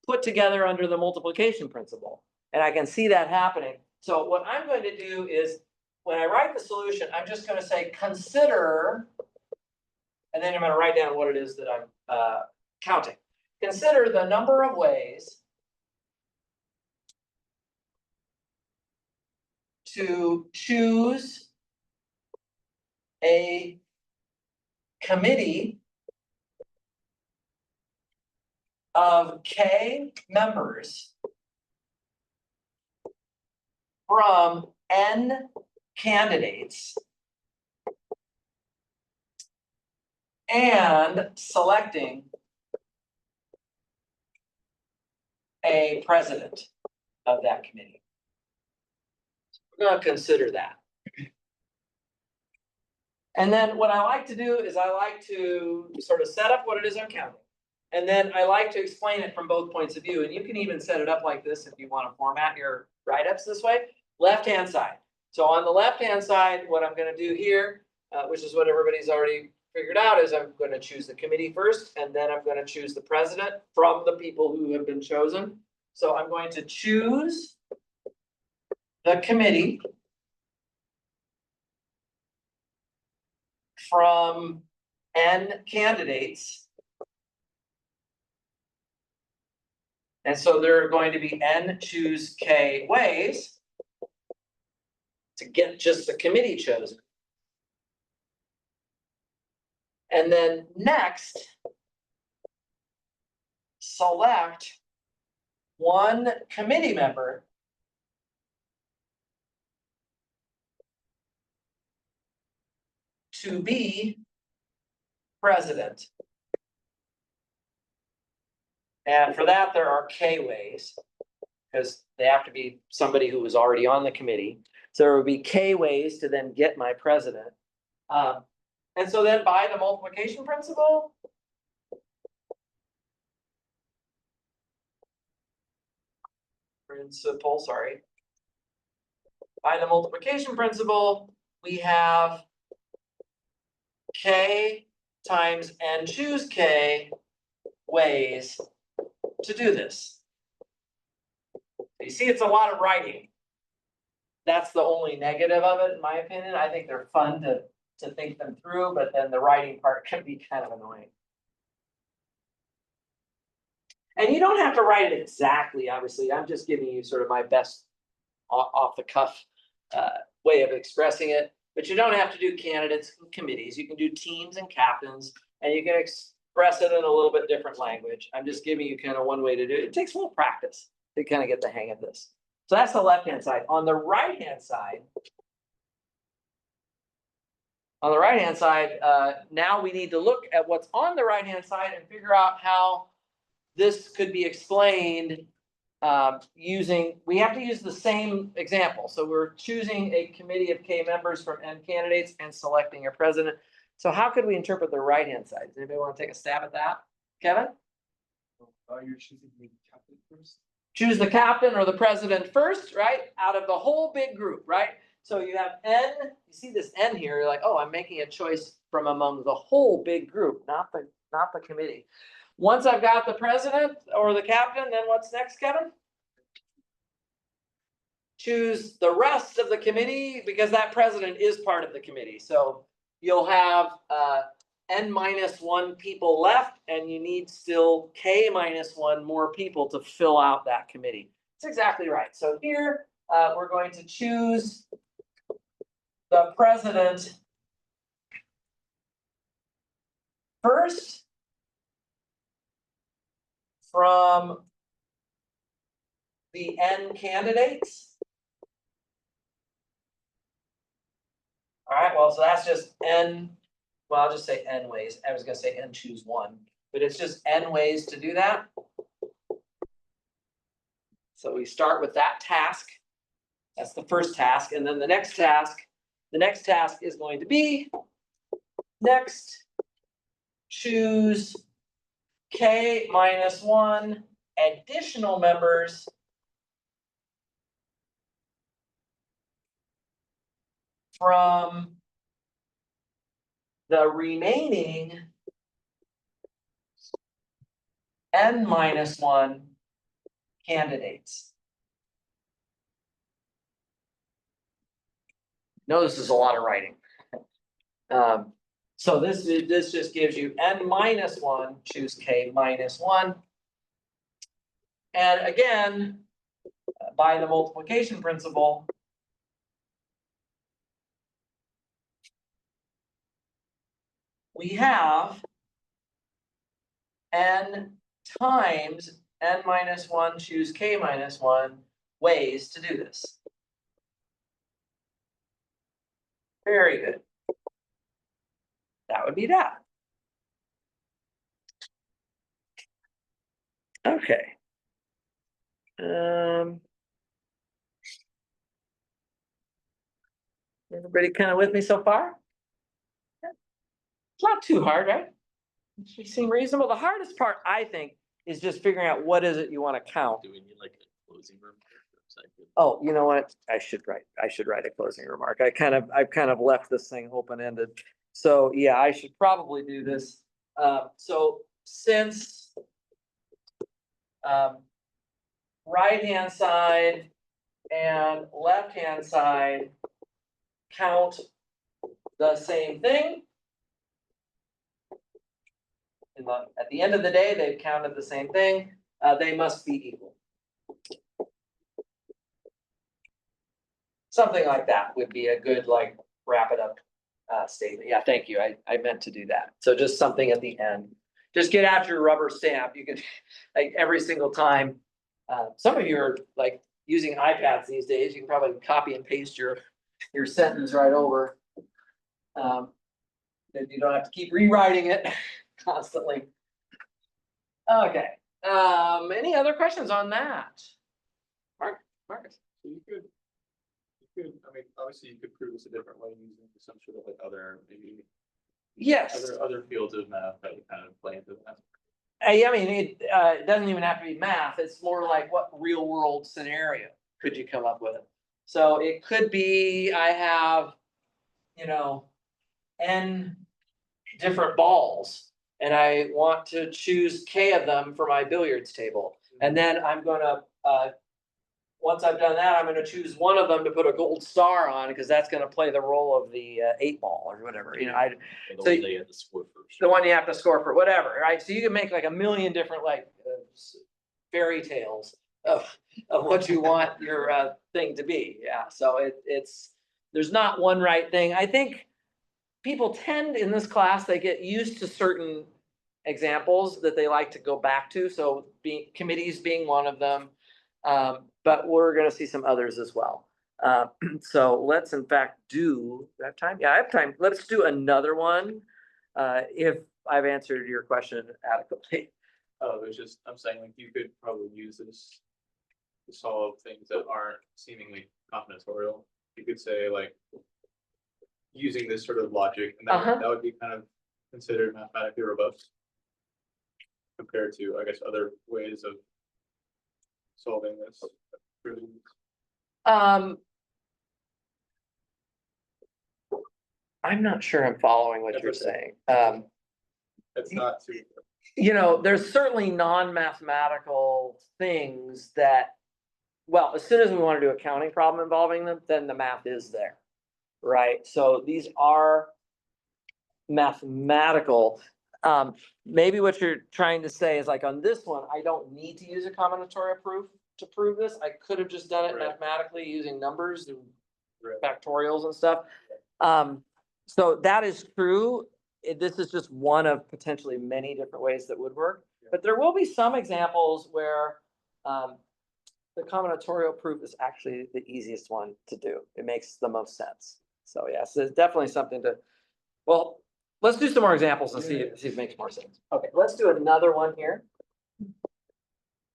put together under the multiplication principle. And I can see that happening. So what I'm going to do is when I write the solution, I'm just going to say consider, and then I'm going to write down what it is that I'm counting. Consider the number of ways to choose a committee of K members from N candidates and selecting a president of that committee. We're going to consider that. And then what I like to do is I like to sort of set up what it is I'm counting. And then I like to explain it from both points of view. And you can even set it up like this if you want to format your write-ups this way. Left-hand side. So on the left-hand side, what I'm going to do here, which is what everybody's already figured out, is I'm going to choose the committee first, and then I'm going to choose the president from the people who have been chosen. So I'm going to choose the committee from N candidates. And so there are going to be N choose K ways to get just the committee chosen. And then next, select one committee member to be president. And for that, there are K ways, because they have to be somebody who was already on the committee. So there would be K ways to then get my president. And so then by the multiplication principle, principle, sorry. By the multiplication principle, we have k times n choose k ways to do this. You see, it's a lot of writing. That's the only negative of it, in my opinion. I think they're fun to think them through, but then the writing part can be kind of annoying. And you don't have to write it exactly, obviously. I'm just giving you sort of my best off the cuff way of expressing it. But you don't have to do candidates and committees. You can do teams and captains, and you can express it in a little bit different language. I'm just giving you kind of one way to do it. It takes a little practice to kind of get the hang of this. So that's the left-hand side. On the right-hand side, now we need to look at what's on the right-hand side and figure out how this could be explained we have to use the same example. So we're choosing a committee of K members from N candidates and selecting a president. So how could we interpret the right-hand side? Does anybody want to take a stab at that? Kevin? You're choosing the captain first? Choose the captain or the president first, right? Out of the whole big group, right? So you have N, you see this N here, you're like, oh, I'm making a choice from among the whole big group, not the committee. Once I've got the president or the captain, then what's next, Kevin? Choose the rest of the committee because that president is part of the committee. So you'll have N minus 1 people left, and you need still K minus 1 more people to fill out that committee. That's exactly right. So here we're going to choose the president first from the N candidates. All right, well, so that's just N, well, I'll just say N ways. I was gonna say N choose 1, but it's just N ways to do that. So we start with that task. That's the first task. And then the next task is going to be next, choose K minus 1 additional members from the remaining N minus 1 candidates. No, this is a lot of writing. So this just gives you N minus 1, choose K minus 1. And again, by the multiplication principle, we have N times N minus 1, choose K minus 1 ways to do this. Very good. That would be that. Okay. Everybody kind of with me so far? It's not too hard, right? It should seem reasonable. The hardest part, I think, is just figuring out what is it you want to count. Do we need like a closing remark? Oh, you know what? I should write a closing remark. I've kind of left this thing open-ended. So yeah, I should probably do this. So since right-hand side and left-hand side count the same thing. At the end of the day, they've counted the same thing. They must be equal. Something like that would be a good, like, wrap it up statement. Yeah, thank you. I meant to do that. So just something at the end. Just get out your rubber stamp. You can, like, every single time. Some of you are like using iPads these days. You can probably copy and paste your sentence right over. Then you don't have to keep rewriting it constantly. Okay. Any other questions on that? Marcus? I mean, obviously you could prove this a different way using some sort of like other, maybe Yes. other fields of math that would kind of play into that. I mean, it doesn't even have to be math, it's more like what real world scenario could you come up with? So it could be, I have, you know, N different balls. And I want to choose K of them for my billiards table. And then I'm gonna, once I've done that, I'm gonna choose one of them to put a gold star on, because that's gonna play the role of the 8 ball or whatever, you know, The So- one they had to score first. the one you have to score for, whatever, right? So you can make like a million different like fairy tales of what you want your thing to be. Yeah, so it's, there's not one right thing. I think people tend in this class, they get used to certain examples that they like to go back to. So committees being one of them. But we're gonna see some others as well. So let's in fact do, I have time? Yeah, I have time. Let's do another one. If I've answered your question adequately. Oh, there's just, I'm saying like you could probably use this to solve things that aren't seemingly combinatorial. You could say like using this sort of logic, and Uh-huh. that would be kind of considered mathematically robust compared to, I guess, other ways of solving this. I'm not sure I'm following what you're That's okay. saying. It's not too. You know, there's certainly non-mathematical things that, well, as soon as we want to do accounting problem involving them, then the math is there. Right? So these are mathematical. Maybe what you're trying to say is like on this one, I don't need to use a combinatorial proof to prove this. I could have just done it Right. mathematically using numbers and Right. factorials and stuff. So that is true. This is just one of potentially many different ways that would work. But there will be some examples where the combinatorial proof is actually the easiest one to do. It makes the most sense. So yes, it's definitely something to, well, let's do some more examples and see if it makes more sense. Okay, let's do another one here.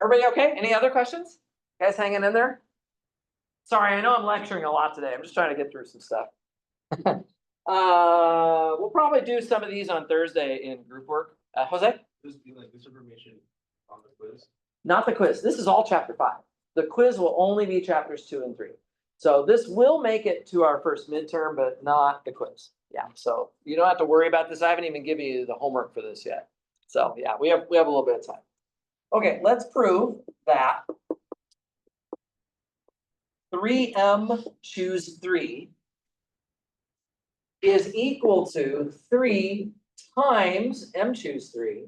Everybody okay? Any other questions? Guys hanging in there? Sorry, I know I'm lecturing a lot today. I'm just trying to get through some stuff. We'll probably do some of these on Thursday in group work. Jose? This be like this information on the quiz. Not the quiz. This is all chapter 5. The quiz will only be chapters 2 and 3. So this will make it to our first midterm, but not the quiz. Yeah, so you don't have to worry about this. I haven't even given you the homework for this yet. So yeah, we have a little bit of time. Okay, let's prove that 3m choose 3 is equal to 3 times m choose 3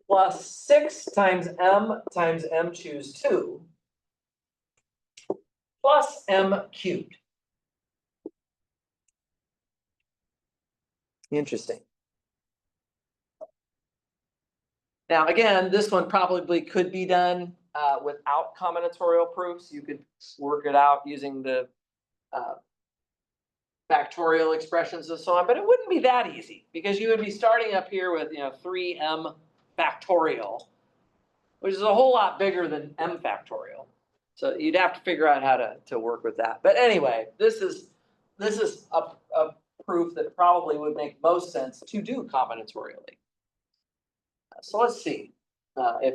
plus 6 times m choose 2 plus m cubed. Interesting. Now, again, this one probably could be done without combinatorial proofs. You could work it out using the factorial expressions and so on, but it wouldn't be that easy because you would be starting up here with, 3m factorial, which is a whole lot bigger than m factorial. So you'd have to figure out how to work with that. But anyway, this is a proof that probably would make most sense to do combinatorially. So let's see if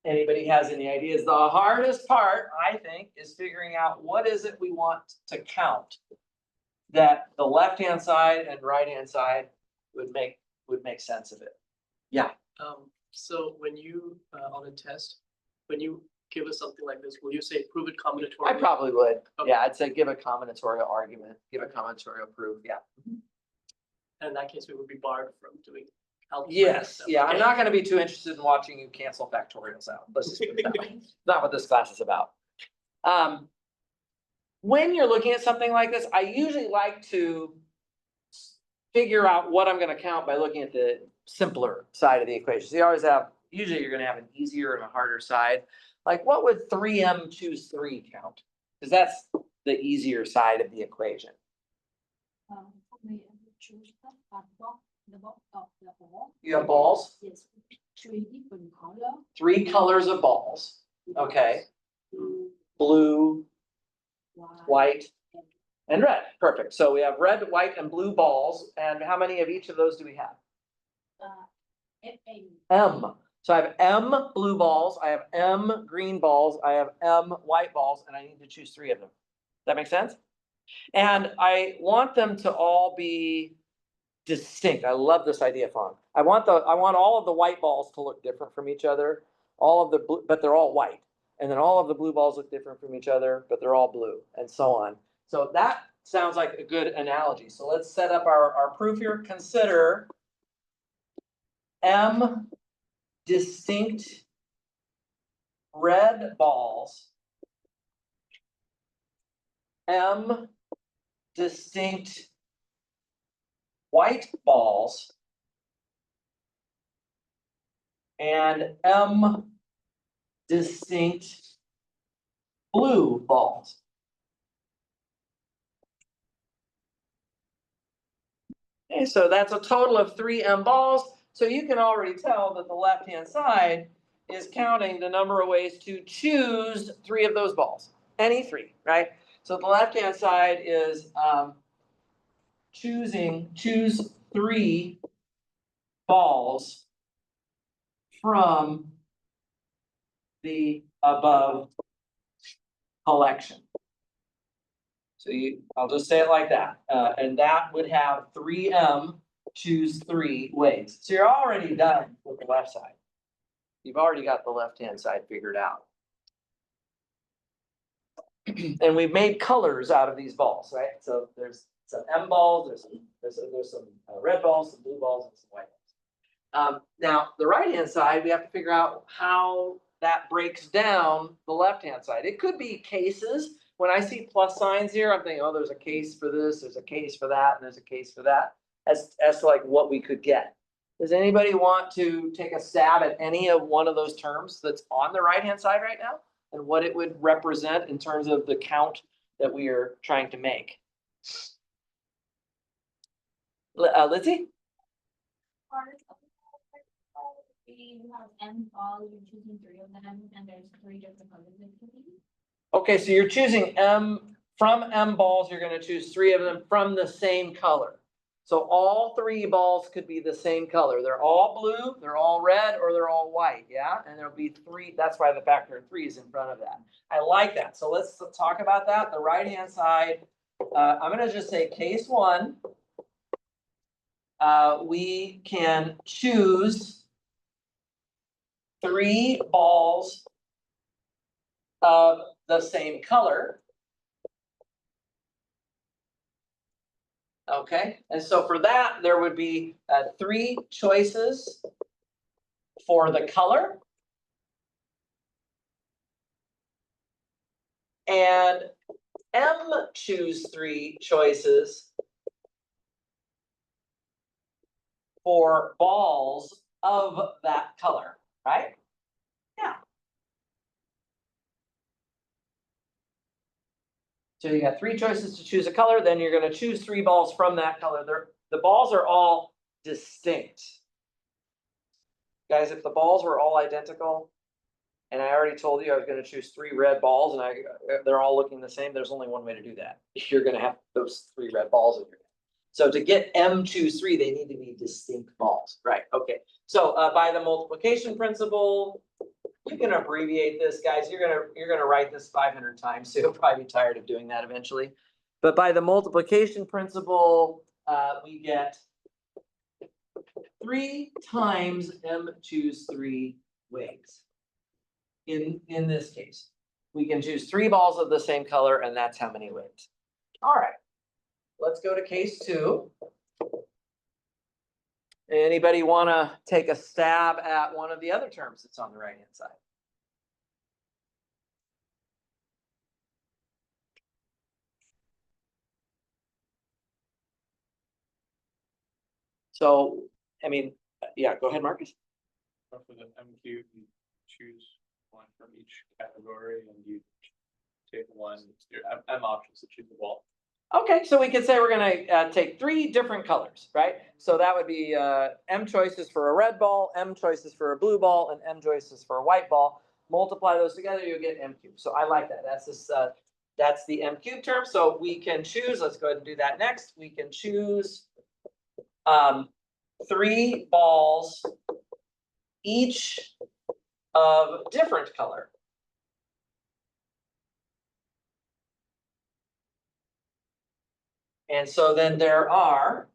anybody has any ideas. The hardest part, I think, is figuring out what is it we want to count that the left-hand side and right-hand side would make sense of it. Yeah. So when you, on a test, when you give us something like this, will you say prove it combinatorially? I probably would. Okay. Yeah, I'd say give a combinatorial argument, give a combinatorial proof. Yeah. And in that case, we would be barred from doing algebra. Yes. stuff. Yeah. I'm Okay. not going to be too interested in watching you cancel factorials out. Let's just put it that way. Not what this class is about. When you're looking at something like this, I usually like to figure out what I'm going to count by looking at the simpler side of the equation. So you always have, usually you're going to have an easier and a harder side. Like what would 3m choose 3 count? Because that's the easier side of the equation. We choose the box of the ball. You have balls, Yes, 3 different color. 3 colors of balls. Okay. Blue, Blue, white, and and red. Perfect. So we have red, white, and blue balls. And how many of each of those do we have? FA. M. So I have M blue balls, I have M green balls, I have M white balls, and I need to choose 3 of them. That make sense? And I want them to all be distinct. I love this idea, Fawn. I want all of the white balls to look different from each other, all of the blue, but they're all white. And then all of the blue balls look different from each other, but they're all blue, and so on. So that sounds like a good analogy. So let's set up our proof here. Consider M distinct red balls, M distinct white balls, and M distinct blue balls. Okay, so that's a total of 3 M balls. So you can already tell that the left-hand side is counting the number of ways to choose 3 of those balls, any 3, right? So the left-hand side is choose 3 balls from the above collection. So I'll just say it like that, and that would have 3M choose 3 ways. So you're already done with the left side. You've already got the left-hand side figured out. And we've made colors out of these balls, right? So there's some M balls, there's some red balls, some blue balls, and some white balls. Now, the right-hand side, we have to figure out how that breaks down the left-hand side. It could be cases. When I see plus signs here, I'm thinking, oh, there's a case for this, there's a case for that, and there's a case for that, as to like what we could get. Does anybody want to take a stab at any of one of those terms that's on the right-hand side right now? And what it would represent in terms of the count that we are trying to make? Lizzie? You have M ball, you're choosing 3 of them, and there's 3 different colors it could be. Okay, so you're choosing from M balls, you're gonna choose 3 of them from the same color. So all 3 balls could be the same color. They're all blue, they're all red, or they're all white, yeah? And there'll be 3, that's why the factor of 3 is in front of that. I like that. So let's talk about that. The right-hand side, I'm gonna just say case 1. We can choose 3 balls of the same color. Okay, and so for that, there would be 3 choices for the color. And M choose 3 choices for balls of that color, right? Yeah. So you got 3 choices to choose a color, then you're gonna choose 3 balls from that color. The balls are all distinct. Guys, if the balls were all identical, and I already told you I was gonna choose 3 red balls and they're all looking the same, there's only one way to do that. You're gonna have those 3 red balls in your hand. So to get M choose 3, they need to be distinct balls, right? Okay, so by the multiplication principle, you can abbreviate this, guys. You're gonna write this 500 times, so you'll probably be tired of doing that eventually. But by the multiplication principle, we get 3 times M choose 3 ways. In this case, we can choose 3 balls of the same color, and that's how many ways. All right, let's go to case 2. Anybody want to take a stab at one of the other terms that's on the right-hand side? So, I mean, yeah, go ahead, Marcus. For the M cube, you choose 1 from each category and you take 1, your M options to choose the ball. Okay, so we could say we're gonna take 3 different colors, right? So that would be M choices for a red ball, M choices for a blue ball, and M choices for a white ball. Multiply those together, you'll get M cubed. So I like that. That's the M cubed term. So we can choose, let's go ahead and do that next. We can choose 3 balls each of different color. And so then there are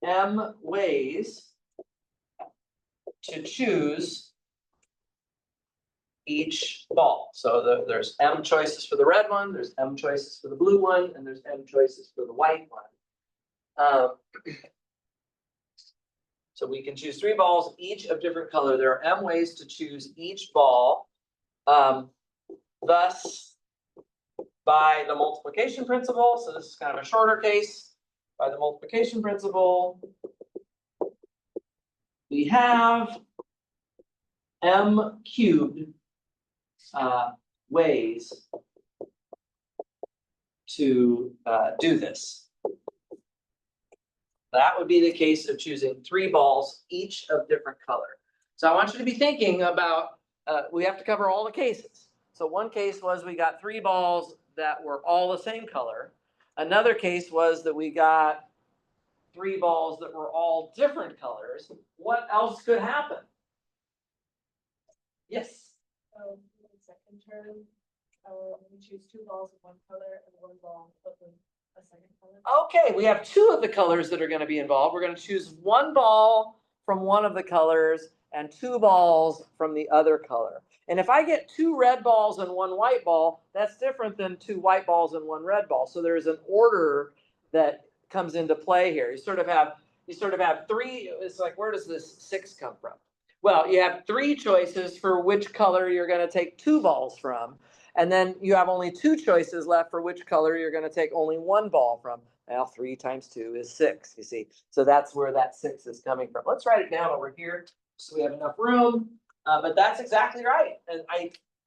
M ways to choose each ball. So there's M choices for the red one, there's M choices for the blue one, and there's M choices for the white one. So we can choose 3 balls, each of different color. There are M ways to choose each ball. Thus, by the multiplication principle, so this is kind of a shorter case, by the multiplication principle, we have M cubed ways to do this. That would be the case of choosing 3 balls, each of different color. So I want you to be thinking about, we have to cover all the cases. So one case was we got 3 balls that were all the same color. Another case was that we got 3 balls that were all different colors. What else could happen? Yes. So in the second term, we choose 2 balls of one color and 1 ball of a second color. Okay, we have 2 of the colors that are going to be involved. We're going to choose 1 ball from one of the colors and 2 balls from the other color. And if I get 2 red balls and 1 white ball, that's different than 2 white balls and 1 red ball. So there's an order that comes into play here. You sort of have 3. It's like, where does this 6 come from? Well, you have 3 choices for which color you're going to take 2 balls from. And then you have only 2 choices left for which color you're going to take only 1 ball from. Well, 3 times 2 is 6, you see. So that's where that 6 is coming from. Let's write it down over here so we have enough room. But that's exactly right. And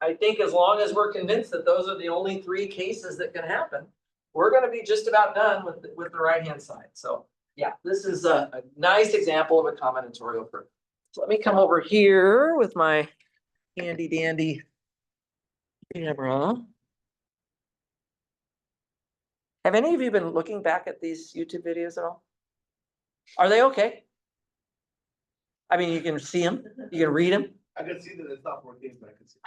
I think as long as we're convinced that those are the only 3 cases that can happen, we're going to be just about done with the right-hand side. So yeah, this is a nice example of a combinatorial proof. So let me come over here with my handy dandy camera. Have any of you been looking back at these YouTube videos at all? Are they okay? I mean, you can see them, you can read them. I can see that it's not working, but I can see.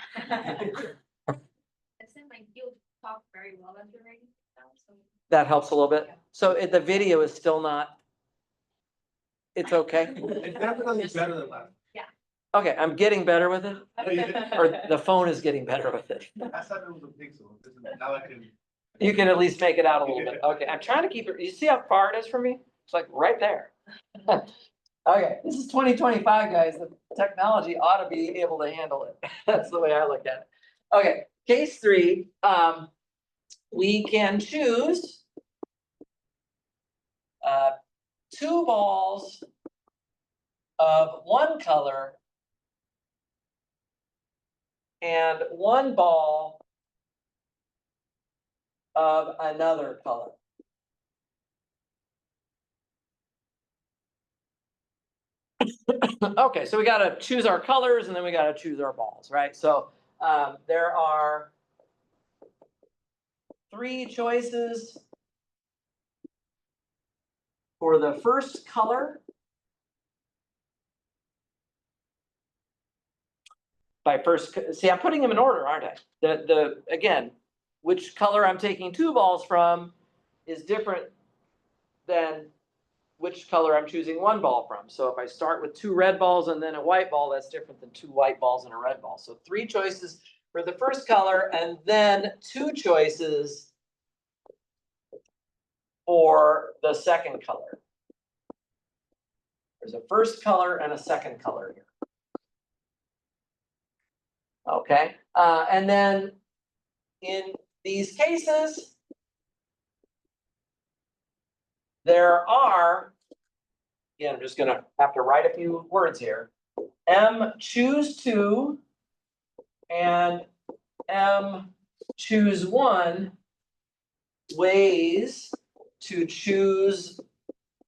It seemed like you talk very well as you're writing now, so. That helps a little bit. So the video is still not, it's okay. It's definitely better than last. Okay, I'm getting better with it, or the phone is getting better with it. Last time it was a pixel. Now I can. You can at least make it out a little bit. Okay, I'm trying to keep it, you see how far it is from me? It's like right there. Okay, this is 2025, guys. The technology ought to be able to handle it. That's the way I look at it. Okay, case 3, we can choose 2 balls of one color and 1 ball of another color. Okay, so we gotta choose our colors and then we gotta choose our balls, right? So there are 3 choices for the first color. By first, see, I'm putting them in order, aren't I? Again, which color I'm taking 2 balls from is different than which color I'm choosing 1 ball from. So if I start with 2 red balls and then a white ball, that's different than 2 white balls and a red ball. So 3 choices for the first color and then 2 choices for the second color. There's a first color and a second color here. Okay, and then in these cases, there are, again, I'm just gonna have to write a few words here. M choose 2 and M choose 1 ways to choose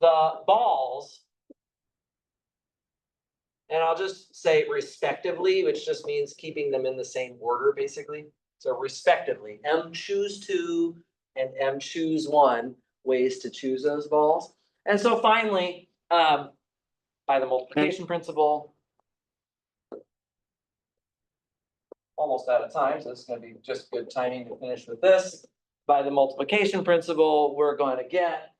the balls. And I'll just say respectively, which just means keeping them in the same order, basically. So respectively, M choose 2 and M choose 1 ways to choose those balls. And so finally, by the multiplication principle. Almost out of time, so this is gonna be just good timing to finish with this. By the multiplication principle, we're going to get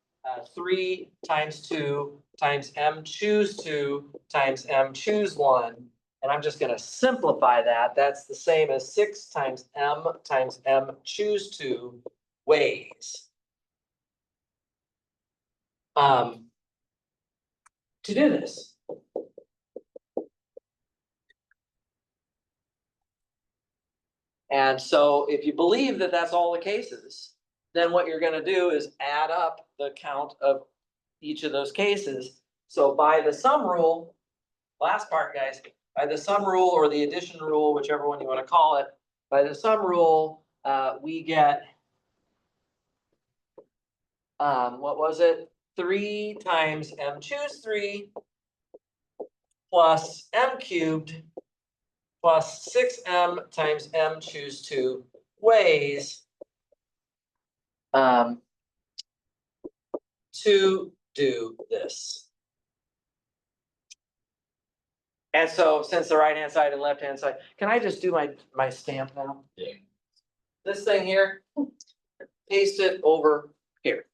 3 times 2 times m choose 2 times m choose 1. And I'm just gonna simplify that. That's the same as 6 times m choose 2 ways. To do this. And so if you believe that that's all the cases, then what you're gonna do is add up the count of each of those cases. So by the sum rule, last part, guys, by the sum rule or the addition rule, whichever one you wanna call it, by the sum rule, we get what was it? 3 times m choose 3 plus m cubed plus 6m times m choose 2 ways to do this. And so since the right-hand side and left-hand side, can I just do my stamp now? Yeah. This thing here, paste it over here.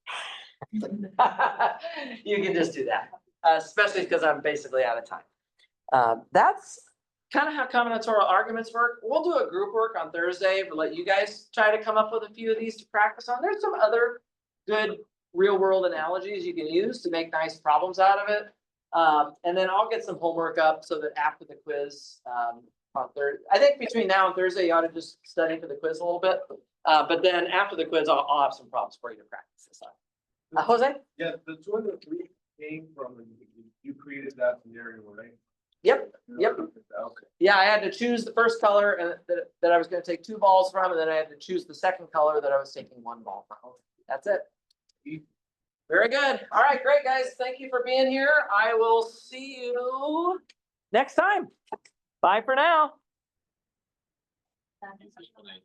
You can just do that, especially because I'm basically out of time. That's kind of how combinatorial arguments work. We'll do a group work on Thursday, but let you guys try to come up with a few of these to practice on. There's some other good real world analogies you can use to make nice problems out of it. And then I'll get some homework up so that after the quiz, on Thursday, I think between now and Thursday, you ought to just study for the quiz a little bit. But then after the quiz, I'll have some problems for you to practice this on. Jose? Yeah, the 2 and the 3 came from, you created that scenario, right? Yep. Yep. Okay. Yeah, I had to choose the first color and that I was gonna take 2 balls from, and then I had to choose the second color that I was taking 1 ball from. That's it. Very good. All right, great, guys. Thank you for being here. I will see you next time. Bye for now. That is- When I,